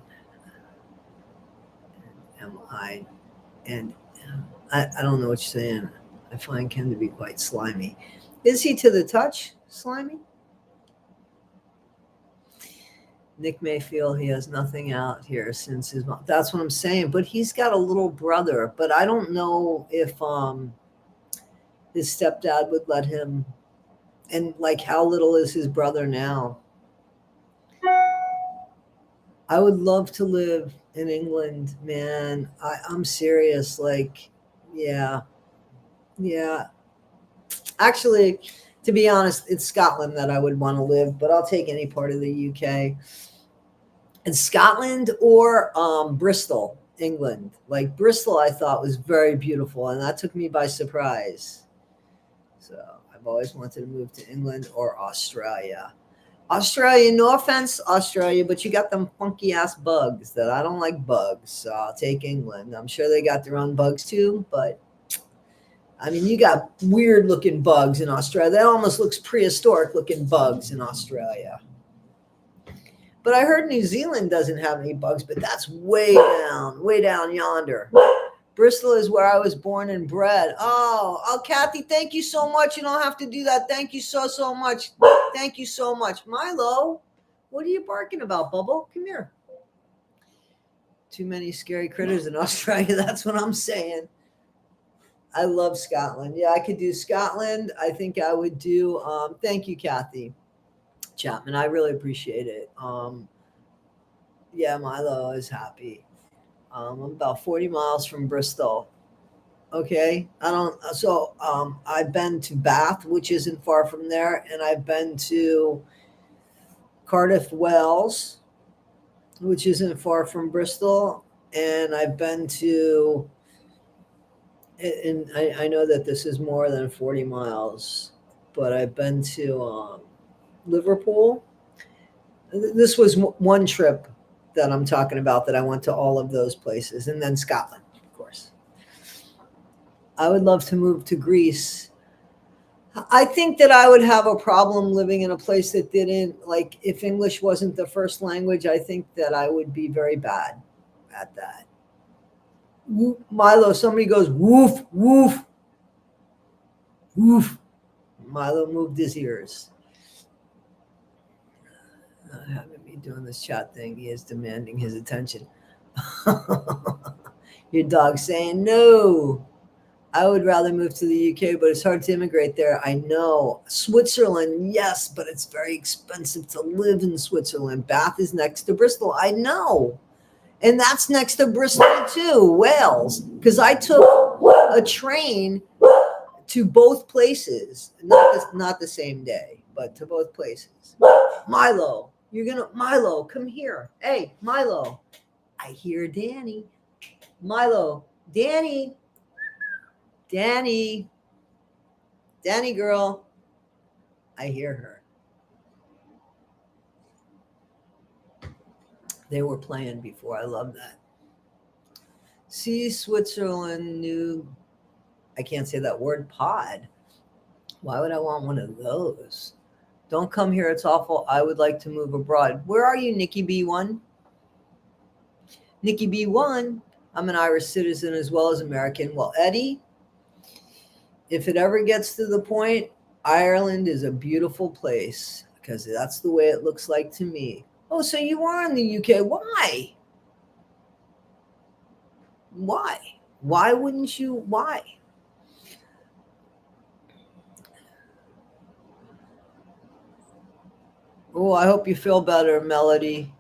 Am I? And I don't know what you're saying. I find Ken to be quite slimy. Is he to the touch slimy? Nick may feel he has nothing out here since his mom. That's what I'm saying. But he's got a little brother. But I don't know if his stepdad would let him. And like, how little is his brother now? I would love to live in England, man. I'm serious. Like, yeah. Actually, to be honest, it's Scotland that I would want to live, but I'll take any part of the UK. And Scotland or Bristol, England. Like Bristol, I thought was very beautiful, and that took me by surprise. So I've always wanted to move to England or Australia. Australia, no offense, Australia, but you got them funky ass bugs that I don't like bugs. So I'll take England. I'm sure they got their own bugs too, but I mean, you got weird looking bugs in Australia. That almost looks prehistoric looking bugs in Australia. But I heard New Zealand doesn't have any bugs, but that's way down yonder. Bristol is where I was born and bred. Oh, Kathy, thank you so much. You don't have to do that. Thank you so much. Thank you so much. Milo, what are you barking about, Bubble? Come here. Too many scary critters in Australia. That's what I'm saying. I love Scotland. Yeah, I could do Scotland. I think I would do. Thank you, Kathy Chapman. I really appreciate it. Yeah, Milo is happy. I'm about 40 miles from Bristol. Okay. I've been to Bath, which isn't far from there, and I've been to Cardiff, Wales, which isn't far from Bristol, and I've been to, and I know that this is more than 40 miles, but I've been to Liverpool. This was one trip that I'm talking about that I went to all of those places, and then Scotland, of course. I would love to move to Greece. I think that I would have a problem living in a place that didn't, like, if English wasn't the first language, I think that I would be very bad at that. Milo, somebody goes, woof, woof, woof. Milo moved his ears. Having me doing this chat thing, he is demanding his attention. Your dog saying no. I would rather move to the UK, but it's hard to immigrate there. I know. Switzerland, yes, but it's very expensive to live in Switzerland. Bath is next to Bristol. I know. And that's next to Bristol too, Wales. Because I took a train to both places. Not the same day, but to both places. Milo, Milo, come here. Hey, Milo. I hear Danny. Milo, Danny girl. I hear her. They were playing before. I love that. See Switzerland new, I can't say that word, pod. Why would I want one of those? Don't come here. It's awful. I would like to move abroad. Where are you, Nikki B1? Nikki B1. I'm an Irish citizen as well as American. Well, Eddie, if it ever gets to the point, Ireland is a beautiful place because that's the way it looks like to me. Oh, so you are in the UK. Why? Why wouldn't you? Why? Oh, I hope you feel better, Melody.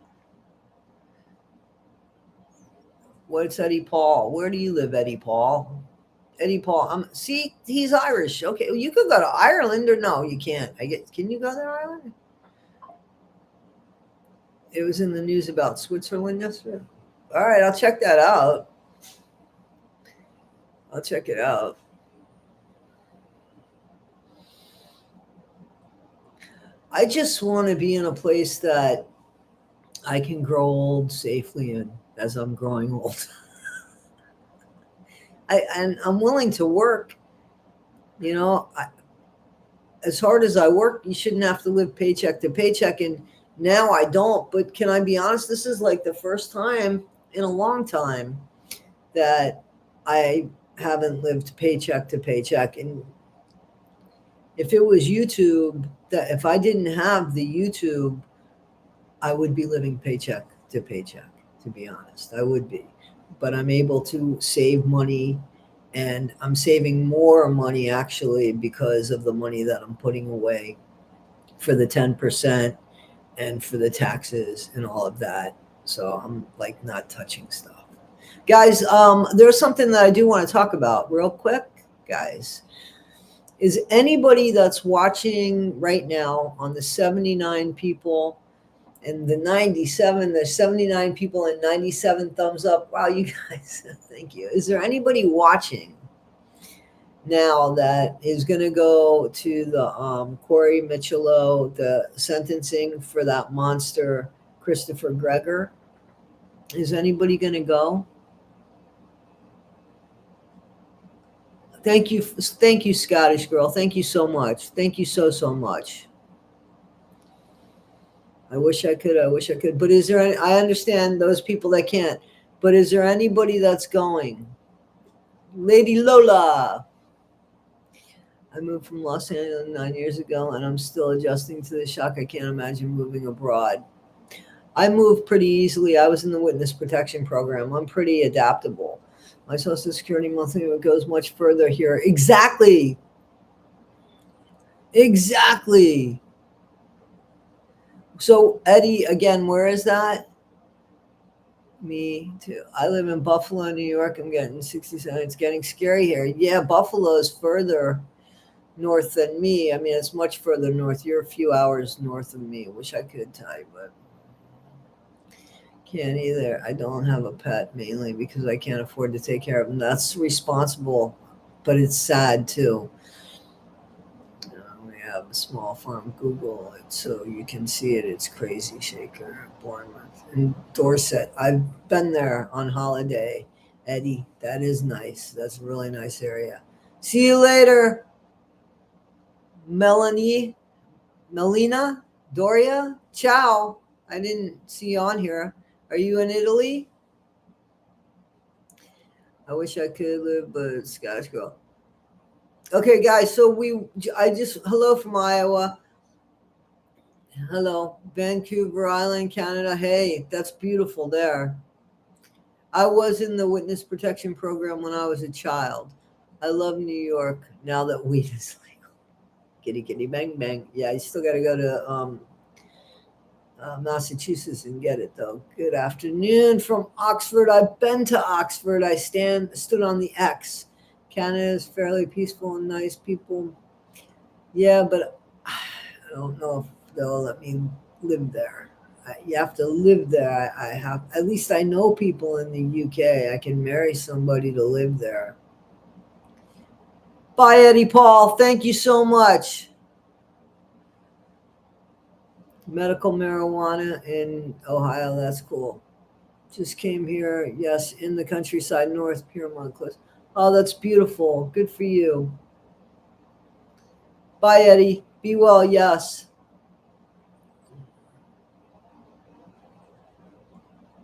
What's Eddie Paul? Where do you live, Eddie Paul? Eddie Paul. See, he's Irish. Okay, well, you could go to Ireland, or no, you can't. Can you go to Ireland? It was in the news about Switzerland yesterday. All right, I'll check that out. I'll check it out. I just want to be in a place that I can grow old safely in as I'm growing old. And I'm willing to work. You know, as hard as I work, you shouldn't have to live paycheck to paycheck. And now I don't. But can I be honest? This is like the first time in a long time that I haven't lived paycheck to paycheck. And if it was YouTube, that if I didn't have the YouTube, I would be living paycheck to paycheck, to be honest. I would be. But I'm able to save money, and I'm saving more money actually because of the money that I'm putting away for the 10% and for the taxes and all of that. So I'm like not touching stuff. Guys, there's something that I do want to talk about real quick, guys. Is anybody that's watching right now on the 79 people and the 97, there's 79 people and 97 thumbs up. Wow, you guys, thank you. Is there anybody watching now that is going to go to the Corey Michelot, the sentencing for that monster, Christopher Gregor? Is anybody going to go? Thank you, Scottish girl. Thank you so much. Thank you so much. I wish I could. I wish I could. But is there any, I understand those people that can't. But is there anybody that's going? Lady Lola. I moved from Los Angeles 9 years ago and I'm still adjusting to the shock. I can't imagine moving abroad. I moved pretty easily. I was in the witness protection program. I'm pretty adaptable. My Social Security monthly goes much further here. Exactly. Exactly. So, Eddie, again, where is that? Me too. I live in Buffalo, New York. I'm getting 67. It's getting scary here. Yeah, Buffalo's further north than me. I mean, it's much further north. You're a few hours north of me. Wish I could tell you, but can't either. I don't have a pet mainly because I can't afford to take care of them. That's responsible, but it's sad too. We have a small farm. Google it so you can see it. It's crazy shaker, Bournemouth, and Dorset. I've been there on holiday. Eddie, that is nice. That's a really nice area. See you later, Melanie, Melina, Doria. Ciao. I didn't see you on here. Are you in Italy? I wish I could live, but Scottish girl. Okay, guys. So I just hello from Iowa. Hello, Vancouver Island, Canada. Hey, that's beautiful there. I was in the witness protection program when I was a child. I love New York now that weed is legal. Kitty, kitty, bang, bang. Yeah, you still got to go to Massachusetts and get it though. Good afternoon from Oxford. I've been to Oxford. I stood on the X. Canada is fairly peaceful and nice people. Yeah, but I don't know if they'll let me live there. You have to live there. I have at least I know people in the UK. I can marry somebody to live there. Bye, Eddie Paul. Thank you so much. Medical marijuana in Ohio. That's cool. Just came here. Yes, in the countryside, North Piermont Cliffs. Oh, that's beautiful. Good for you. Bye, Eddie. Be well. Yes.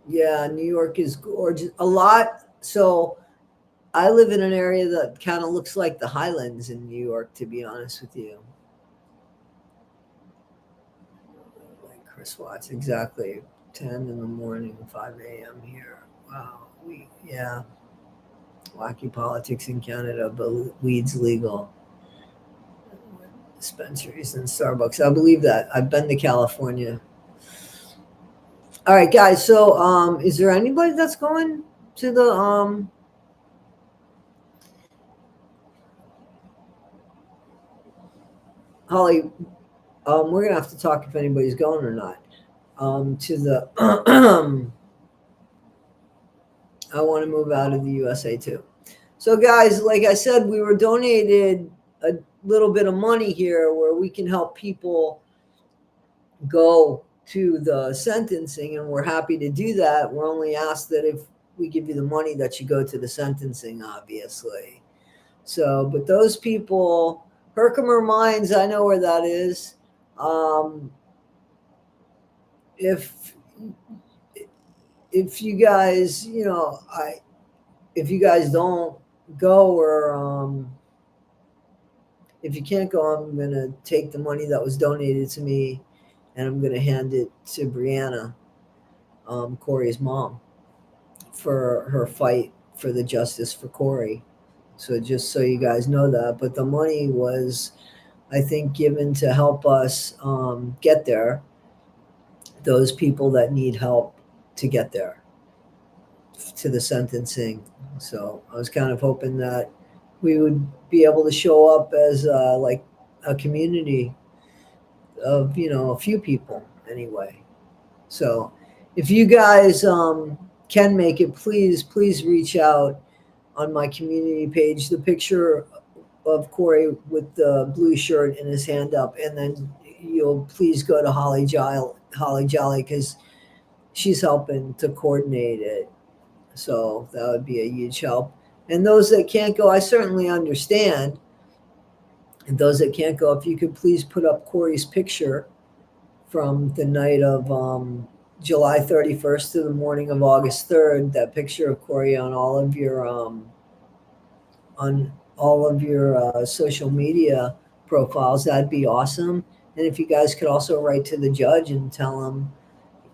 Yeah, New York is gorgeous. A lot. So I live in an area that kind of looks like the Highlands in New York, to be honest with you. Like Chris Watts, exactly. 10 in the morning, 5 a.m. here. Wow. Yeah. Wacky politics in Canada, but weed's legal. Dispensaries and Starbucks. I believe that. I've been to California. All right, guys. So, is there anybody that's going to the Holly? We're gonna have to talk if anybody's going or not. To the I want to move out of the USA too. So, guys, like I said, we were donated a little bit of money here where we can help people go to the sentencing, and we're happy to do that. We're only asked that if we give you the money that you go to the sentencing, obviously. So, but those people, Herkimer Mines, I know where that is. If you guys, if you guys don't go, or if you can't go, I'm gonna take the money that was donated to me, and I'm gonna hand it to Brianna, Corey's mom, for her fight for the justice for Corey. So just so you guys know that. But the money was, I think, given to help us get there. Those people that need help to get there to the sentencing. So I was kind of hoping that we would be able to show up as like a community of a few people anyway. So if you guys can make it, please reach out on my community page. The picture of Corey with the blue shirt and his hand up, and then you'll please go to Holly Jolly, because she's helping to coordinate it. So that would be a huge help. And those that can't go, I certainly understand. And those that can't go, if you could please put up Corey's picture from the night of July 31st to the morning of August 3rd, that picture of Corey on all of your social media profiles, that'd be awesome. And if you guys could also write to the judge and tell him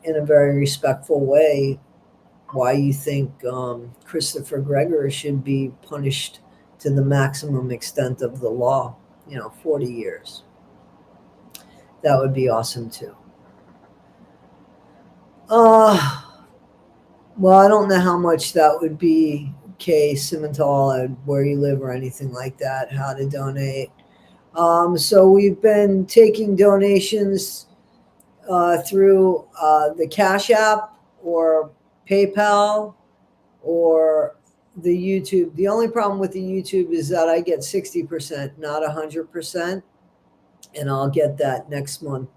in a very respectful way why you think Christopher Gregory should be punished to the maximum extent of the law, 40 years. That would be awesome too. Well, I don't know how much that would be, Kay Simmental, where you live or anything like that, how to donate. So we've been taking donations through the Cash App or PayPal or the YouTube. The only problem with the YouTube is that I get 60%, not 100%. And I'll get that next month,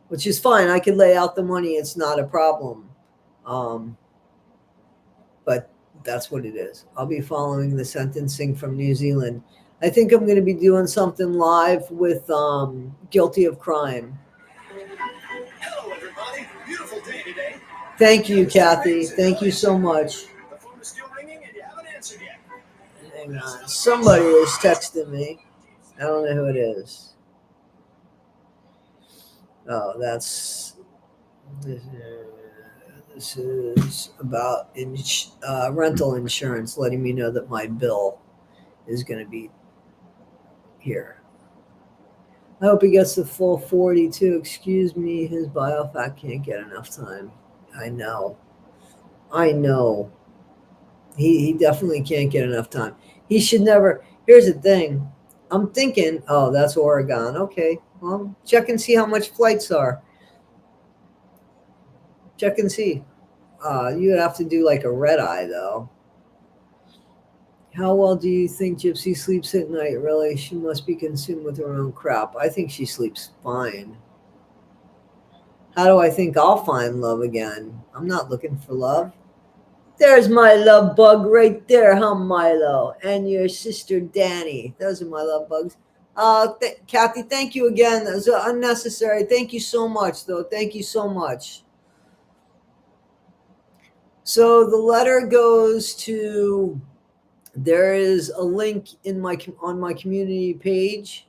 which is fine. I could lay out the money. It's not a problem. But that's what it is. I'll be following the sentencing from New Zealand. I think I'm going to be doing something live with Guilty of Crime. Hello, everybody. Beautiful day today. Thank you, Kathy. Thank you so much. The phone is still ringing and you haven't answered yet. Hang on. Somebody is texting me. I don't know who it is. Oh, this is about rental insurance, letting me know that my bill is going to be here. I hope he gets the full 42. Excuse me, his biofac can't get enough time. I know. He definitely can't get enough time. He should never. Here's the thing. I'm thinking, oh, that's Oregon. Okay, well, check and see how much flights are. Check and see. You would have to do like a red eye, though. How well do you think Gypsy sleeps at night? Really? She must be consumed with her own crap. I think she sleeps fine. How do I think I'll find love again? I'm not looking for love. There's my love bug right there, huh, Milo? And your sister, Danny. Those are my love bugs. Kathy, thank you again. That was unnecessary. Thank you so much, though. Thank you so much. So the letter goes to, there is a link on my community page.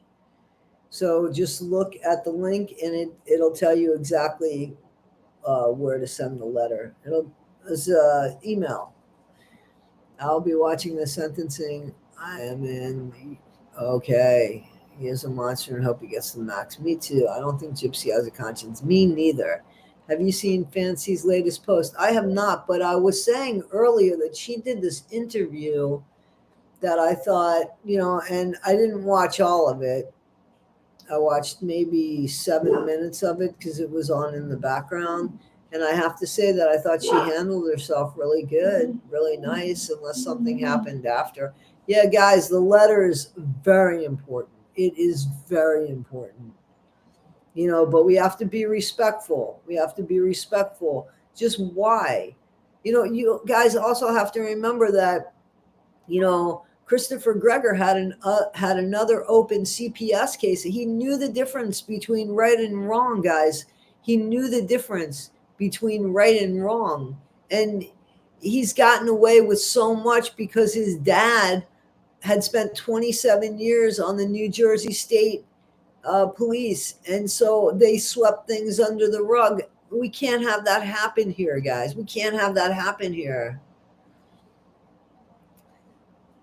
So just look at the link and it'll tell you exactly where to send the letter. It's email. I'll be watching the sentencing. I am in. Okay. He is a monster and hope he gets the max. Me too. I don't think Gypsy has a conscience. Me neither. Have you seen Fancy's latest post? I have not, but I was saying earlier that she did this interview that I thought, and I didn't watch all of it. I watched maybe 7 minutes of it because it was on in the background. And I have to say that I thought she handled herself really good, really nice, unless something happened after. Yeah, guys, the letter is very important. It is very important. But we have to be respectful. We have to be respectful. Just why? You guys also have to remember that, Christopher Greger had another open CPS case. He knew the difference between right and wrong, guys. He knew the difference between right and wrong. And he's gotten away with so much because his dad had spent 27 years on the New Jersey State police. And so they swept things under the rug. We can't have that happen here, guys. We can't have that happen here.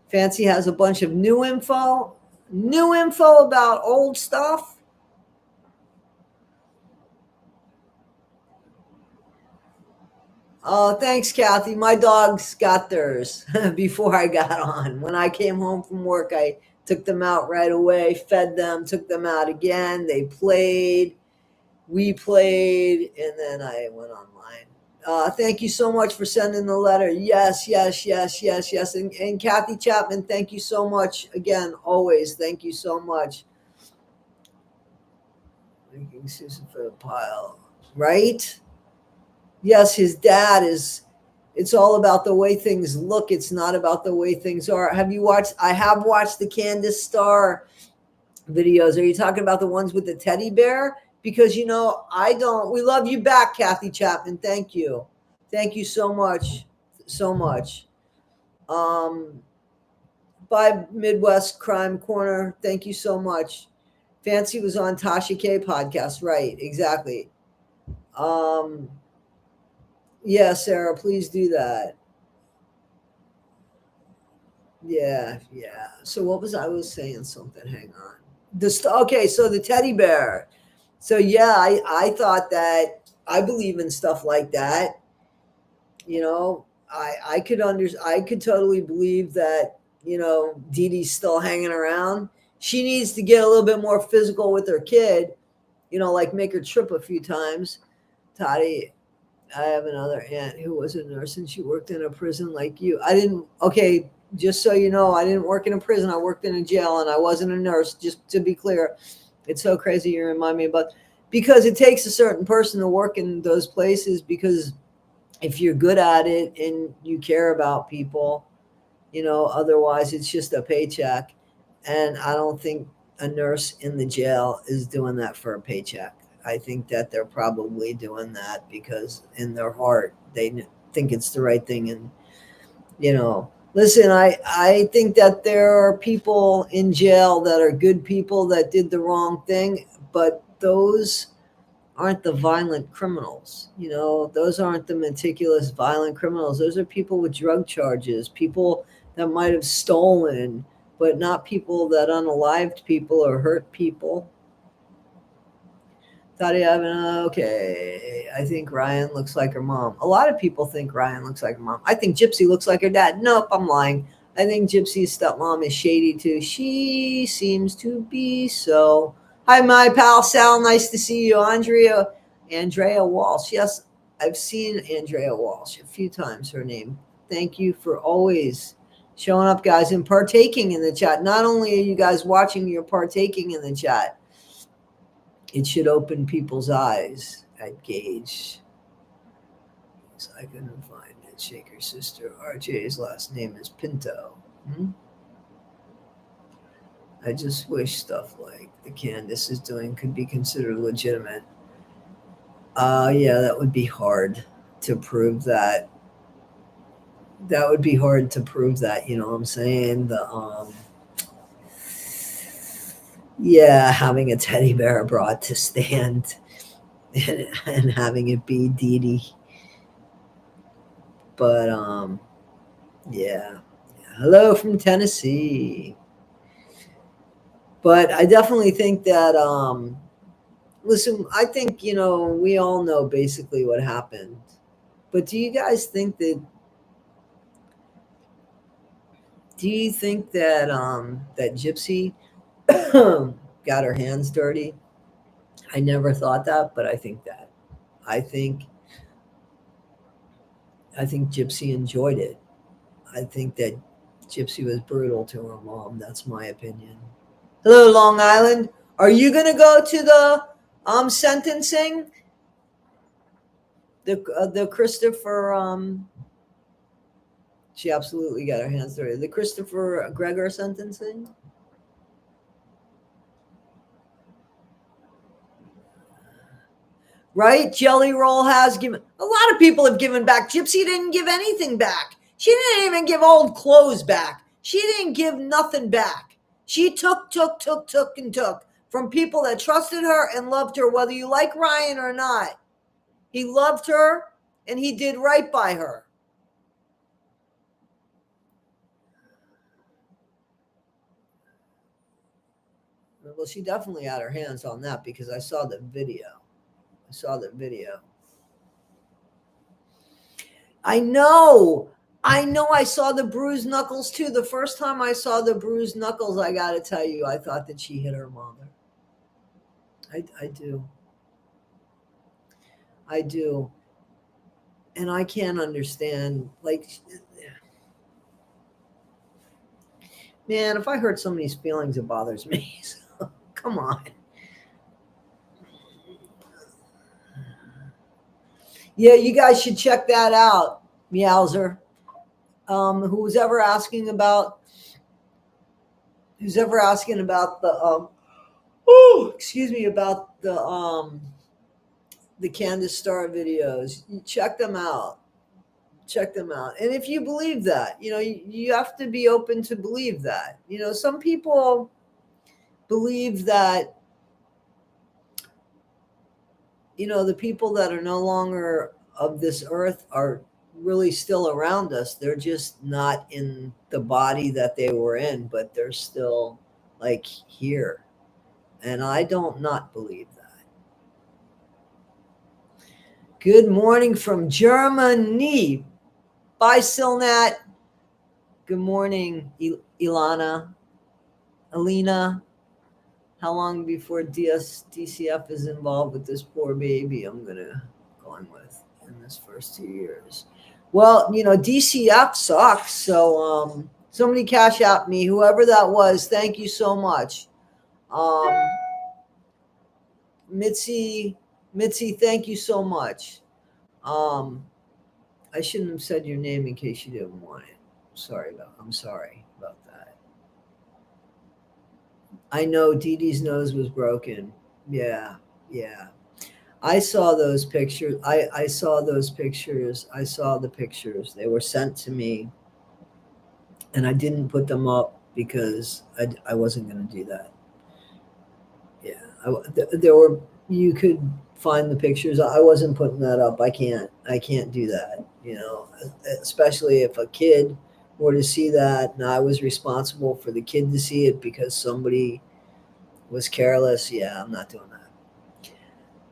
Fancy has a bunch of new info about old stuff. Oh, thanks, Kathy. My dogs got theirs before I got on. When I came home from work, I took them out right away, fed them, took them out again. They played, we played, and then I went online. Thank you so much for sending the letter. Yes. And Kathy Chapman, thank you so much. Again, always, thank you so much. Making Susan for the pile, right? Yes, his dad is. It's all about the way things look. It's not about the way things are. I have watched the Candace Starr videos. Are you talking about the ones with the teddy bear? Because I don't. We love you back, Kathy Chapman. Thank you so much, so much. By Midwest Crime Corner, thank you so much. Fancy was on Tasha K podcast, right? Exactly. Yeah, Sarah, please do that. Yeah. So what was I was saying something? Hang on. Okay, so the teddy bear. So yeah, I thought that I believe in stuff like that. I could totally believe that, Dee Dee's still hanging around. She needs to get a little bit more physical with her kid, like make her trip a few times. Toddy, I have another aunt who was a nurse and she worked in a prison like you. Okay, just so you know, I didn't work in a prison. I worked in a jail and I wasn't a nurse, just to be clear. It's so crazy you remind me about, because it takes a certain person to work in those places, because if you're good at it and you care about people, otherwise it's just a paycheck. And I don't think a nurse in the jail is doing that for a paycheck. I think that they're probably doing that because in their heart they think it's the right thing. And listen, I think that there are people in jail that are good people that did the wrong thing, but those aren't the violent criminals. Those aren't the meticulous violent criminals. Those are people with drug charges, people that might have stolen, but not people that unalived people or hurt people. Okay, I think Ryan looks like her mom. A lot of people think Ryan looks like her mom. I think Gypsy looks like her dad. Nope, I'm lying. I think Gypsy's stepmom is shady too. She seems to be so. Hi, my pal Sal. Nice to see you. Andrea Walsh. Yes, I've seen Andrea Walsh a few times, her name. Thank you for always showing up, guys, and partaking in the chat. Not only are you guys watching, you're partaking in the chat. It should open people's eyes at Gage. So I couldn't find it. Shaker's sister. RJ's last name is Pinto. I just wish stuff like the Candace is doing could be considered legitimate. Yeah, that would be hard to prove that. That would be hard to prove that, you know what I'm saying? Yeah, having a teddy bear brought to stand and having it be Dee Dee. But yeah. Hello from Tennessee. But I definitely think that listen, I think, we all know basically what happened. But do you think that that Gypsy got her hands dirty? I never thought that, but I think that. I think I think Gypsy enjoyed it. I think that Gypsy was brutal to her mom. That's my opinion. Hello, Long Island. Are you going to go to the sentencing? The Christopher she absolutely got her hands dirty. The Christopher Gregor sentencing. Right? Jelly Roll has given, a lot of people have given back. Gypsy didn't give anything back. She didn't even give old clothes back. She didn't give nothing back. She took from people that trusted her and loved her, whether you like Ryan or not. He loved her and he did right by her. Well, she definitely had her hands on that because I saw the video. I know. I saw the bruised knuckles too. The first time I saw the bruised knuckles, I got to tell you, I thought that she hit her mother. I do. And I can't understand. Like, man, if I hurt somebody's feelings, it bothers me. So, come on. Yeah, you guys should check that out, Meowser. Who's ever asking about the about the Candace Star videos. You check them out. And if you believe that, you have to be open to believe that. Some people believe that the people that are no longer of this earth are really still around us. They're just not in the body that they were in, but they're still like here. And I don't not believe that. Good morning from Germany. Bye, Silnat. Good morning, Ilana. Alina. How long before DCF is involved with this poor baby? I'm going to go on with in this first 2 years. Well, DCF sucks. So somebody cash out me, whoever that was. Thank you so much. Mitzi, thank you so much. I shouldn't have said your name in case you didn't want it. I'm sorry about that. I know Dee Dee's nose was broken. Yeah. I saw those pictures. I saw those pictures. I saw the pictures. They were sent to me. And I didn't put them up because I wasn't going to do that. Yeah. You could find the pictures. I wasn't putting that up. I can't do that. Especially if a kid were to see that and I was responsible for the kid to see it because somebody was careless. Yeah, I'm not doing that.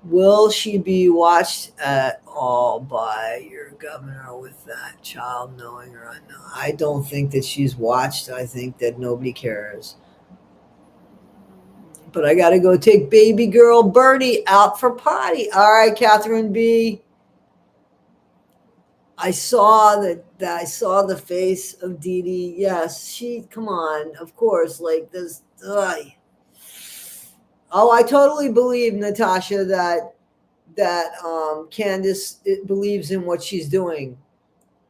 Will she be watched at all by your governor with that child knowing or unknown? I don't think that she's watched. I think that nobody cares. But I got to go take baby girl Birdie out for potty. All right, Catherine B. I saw the face of Dee Dee. Yes, come on, of course, like this. Oh, I totally believe, Natasha, that Candace believes in what she's doing.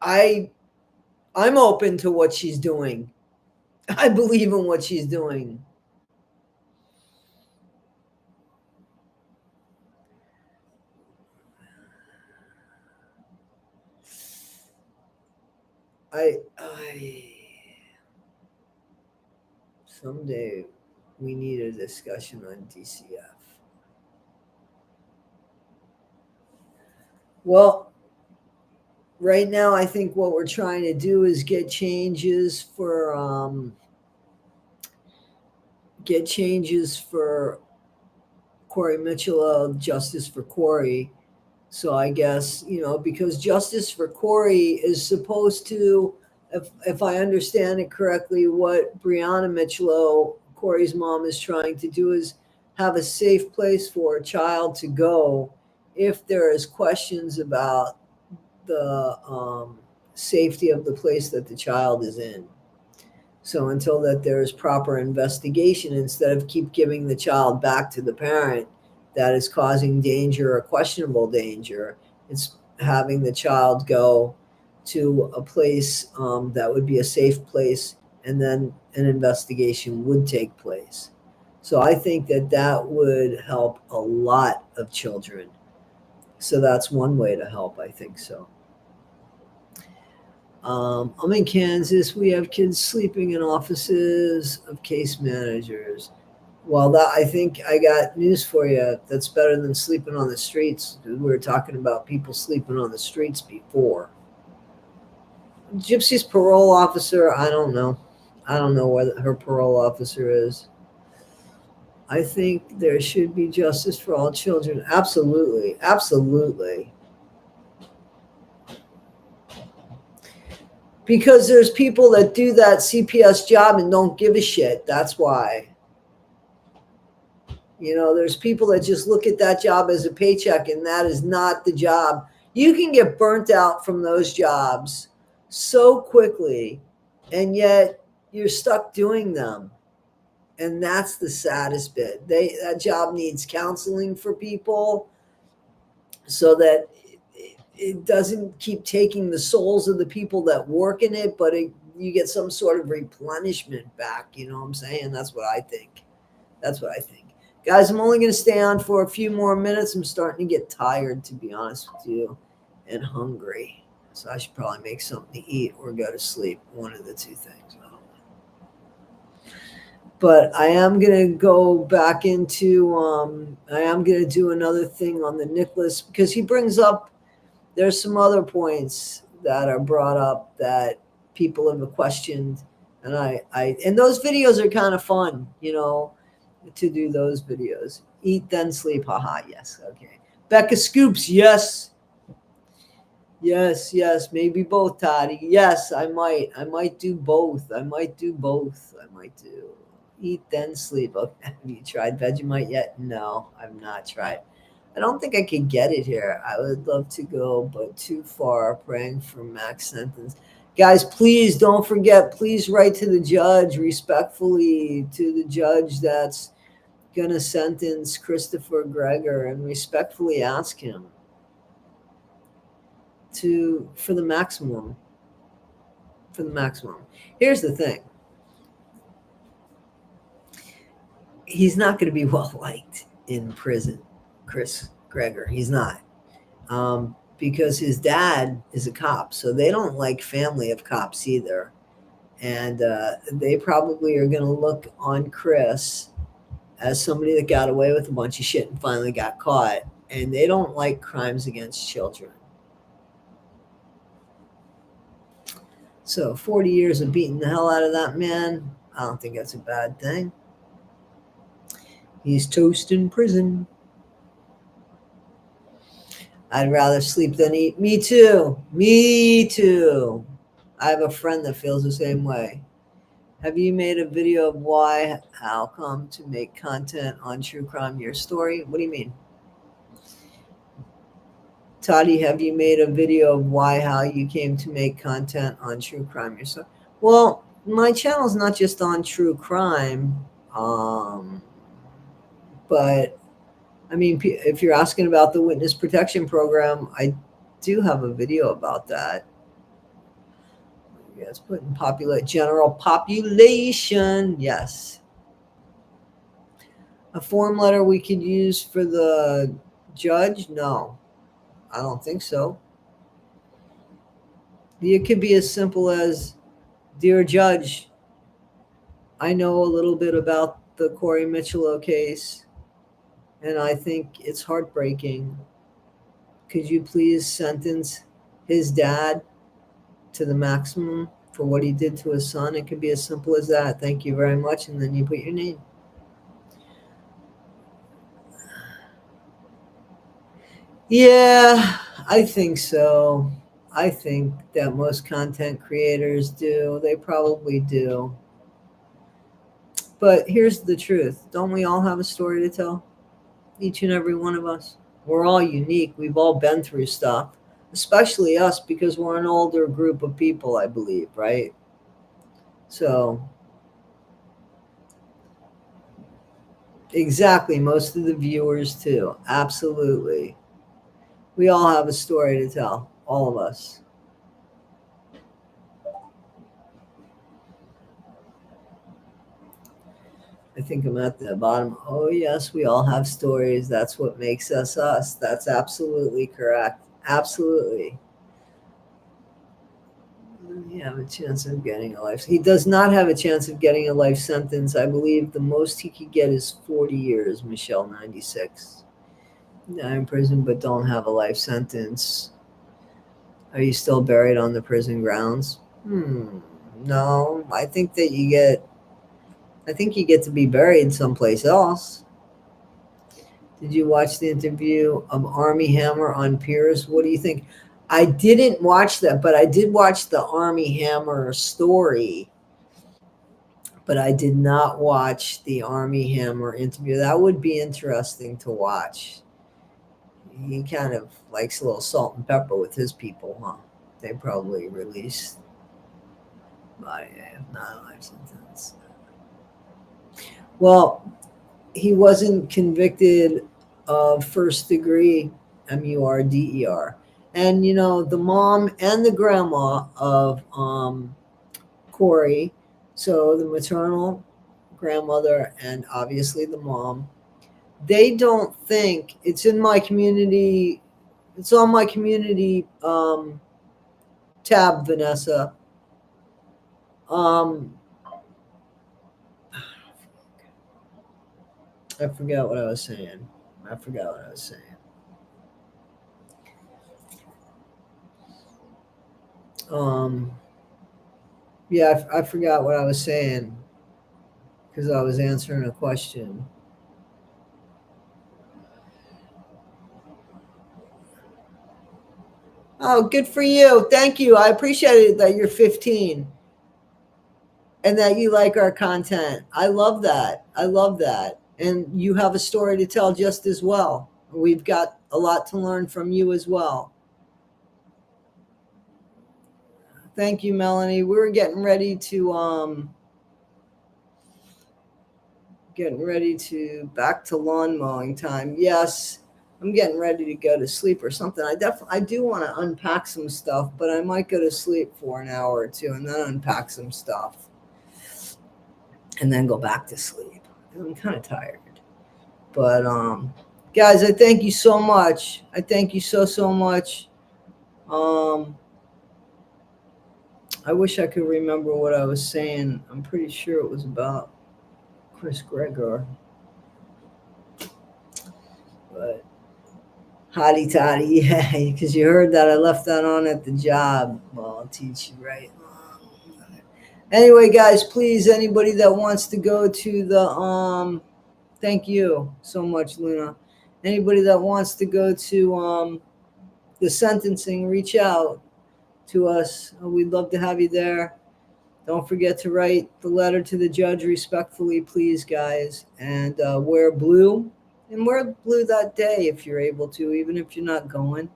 I'm open to what she's doing. I believe in what she's doing. Someday we need a discussion on DCF. Well, right now I think what we're trying to do is get changes for Corey Mitchell, justice for Corey. So I guess, because justice for Corey is supposed to, if I understand it correctly, what Brianna Mitchell, Corey's mom, is trying to do is have a safe place for a child to go if there is questions about the safety of the place that the child is in. So until that there is proper investigation, instead of keep giving the child back to the parent that is causing danger or questionable danger, it's having the child go to a place that would be a safe place, and then an investigation would take place. So I think that that would help a lot of children. So that's one way to help. I think so. I'm in Kansas. We have kids sleeping in offices of case managers. Well, that I think I got news for you. That's better than sleeping on the streets. We were talking about people sleeping on the streets before. Gypsy's parole officer, I don't know. I don't know where her parole officer is. I think there should be justice for all children. Absolutely. Absolutely. Because there's people that do that CPS job and don't give a shit. That's why. There's people that just look at that job as a paycheck, and that is not the job. You can get burnt out from those jobs so quickly, and yet you're stuck doing them. And that's the saddest bit. That job needs counseling for people so that it doesn't keep taking the souls of the people that work in it, but you get some sort of replenishment back. You know what I'm saying? That's what I think. Guys, I'm only going to stay on for a few more minutes. I'm starting to get tired, to be honest with you, and hungry. So I should probably make something to eat or go to sleep. One of the two things. I don't know. But I am going to go back into, I am going to do another thing on the Nicholas, because he brings up, there's some other points that are brought up that people have questioned. And and those videos are kind of fun, to do those videos. Eat, then sleep. Haha. Yes. Okay. Becca Scoops. Yes. Yes. Yes. Maybe both, Toddy. Yes, I might do both. I might do eat, then sleep. Okay. Have you tried Vegemite yet? No, I've not tried. I don't think I could get it here. I would love to go, but too far. Praying for max sentence. Guys, please don't forget, please write to the judge respectfully, to the judge that's going to sentence Christopher Greger, and respectfully ask him for the maximum. Here's the thing. He's not going to be well liked in prison, Chris Greger. He's not. Because his dad is a cop, so they don't like family of cops either. And they probably are going to look on Chris as somebody that got away with a bunch of shit and finally got caught. And they don't like crimes against children. So 40 years of beating the hell out of that man, I don't think that's a bad thing. He's toast in prison. I'd rather sleep than eat. Me too. I have a friend that feels the same way. Have you made a video of how come to make content on true crime, your story? What do you mean? Toddy, have you made a video of how you came to make content on true crime, your story? Well, my channel is not just on true crime, but I mean, if you're asking about the witness protection program, I do have a video about that. Yes, putting general population. Yes. A form letter we could use for the judge? No, I don't think so. It could be as simple as, Dear Judge, I know a little bit about the Corey Mitchell case, and I think it's heartbreaking. Could you please sentence his dad to the maximum for what he did to his son? It could be as simple as that. Thank you very much. And then you put your name. Yeah, I think so. I think that most content creators do. They probably do. But here's the truth. Don't we all have a story to tell? Each and every one of us. We're all unique. We've all been through stuff. especially us, because we're an older group of people, I believe, right? So, exactly, most of the viewers too. Absolutely. We all have a story to tell, all of us. I think I'm at the bottom. Oh, yes, we all have stories. That's what makes us us. That's absolutely correct. Absolutely. You have a chance of getting a life. He does not have a chance of getting a life sentence. I believe the most he could get is 40 years, Michelle 96. Now in prison, but don't have a life sentence. Are you still buried on the prison grounds? No, I think you get to be buried someplace else. Did you watch the interview of Army Hammer on Piers? What do you think? I didn't watch that, but I did watch the Army Hammer story. But I did not watch the Army Hammer interview. That would be interesting to watch. He kind of likes a little salt and pepper with his people, huh? They probably released by not a life sentence. Well, he wasn't convicted of first degree murder. And the mom and the grandma of Corey, so the maternal grandmother and obviously the mom, they don't think it's in my community. It's on my community tab, Vanessa. I forgot what I was saying. Yeah, I forgot what I was saying because I was answering a question. Oh, good for you. Thank you. I appreciate it that you're 15 and that you like our content. I love that. I love that. And you have a story to tell just as well. We've got a lot to learn from you as well. Thank you, Melanie. We're getting ready to back to lawn mowing time. Yes, I'm getting ready to go to sleep or something. I do want to unpack some stuff, but I might go to sleep for an hour or two and then unpack some stuff and then go back to sleep. I'm kind of tired. But guys, I thank you so much. I thank you so much. I wish I could remember what I was saying. I'm pretty sure it was about Chris Gregor. But hotty toddy, yeah, because you heard that I left that on at the job. Well, I'll teach you right. Anyway, guys, please, anybody that wants to go to the thank you so much, Luna. Anybody that wants to go to the sentencing, reach out to us. We'd love to have you there. Don't forget to write the letter to the judge respectfully, please, guys. And wear blue. And wear blue that day if you're able to, even if you're not going.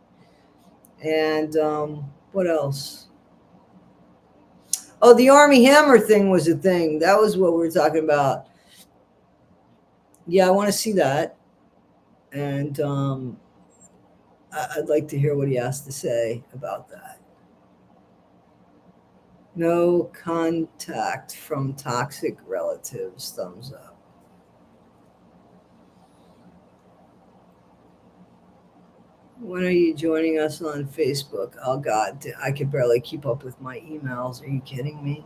And what else? Oh, the Army Hammer thing was a thing. That was what we were talking about. Yeah, I want to see that. And I'd like to hear what he has to say about that. No contact from toxic relatives. Thumbs up. When are you joining us on Facebook? Oh, God, I could barely keep up with my emails. Are you kidding me?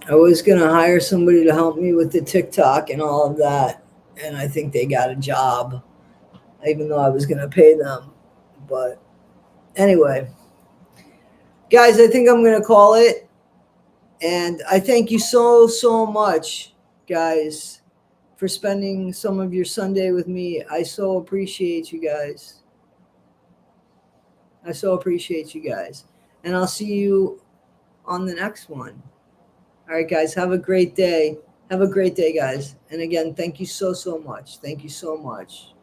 I was going to hire somebody to help me with the TikTok and all of that. And I think they got a job, even though I was going to pay them. But anyway, guys, I think I'm going to call it. And I thank you so much, guys, for spending some of your Sunday with me. I so appreciate you guys. And I'll see you on the next one. All right, guys, have a great day. Have a great day, guys. And again, thank you so much. Thank you so much.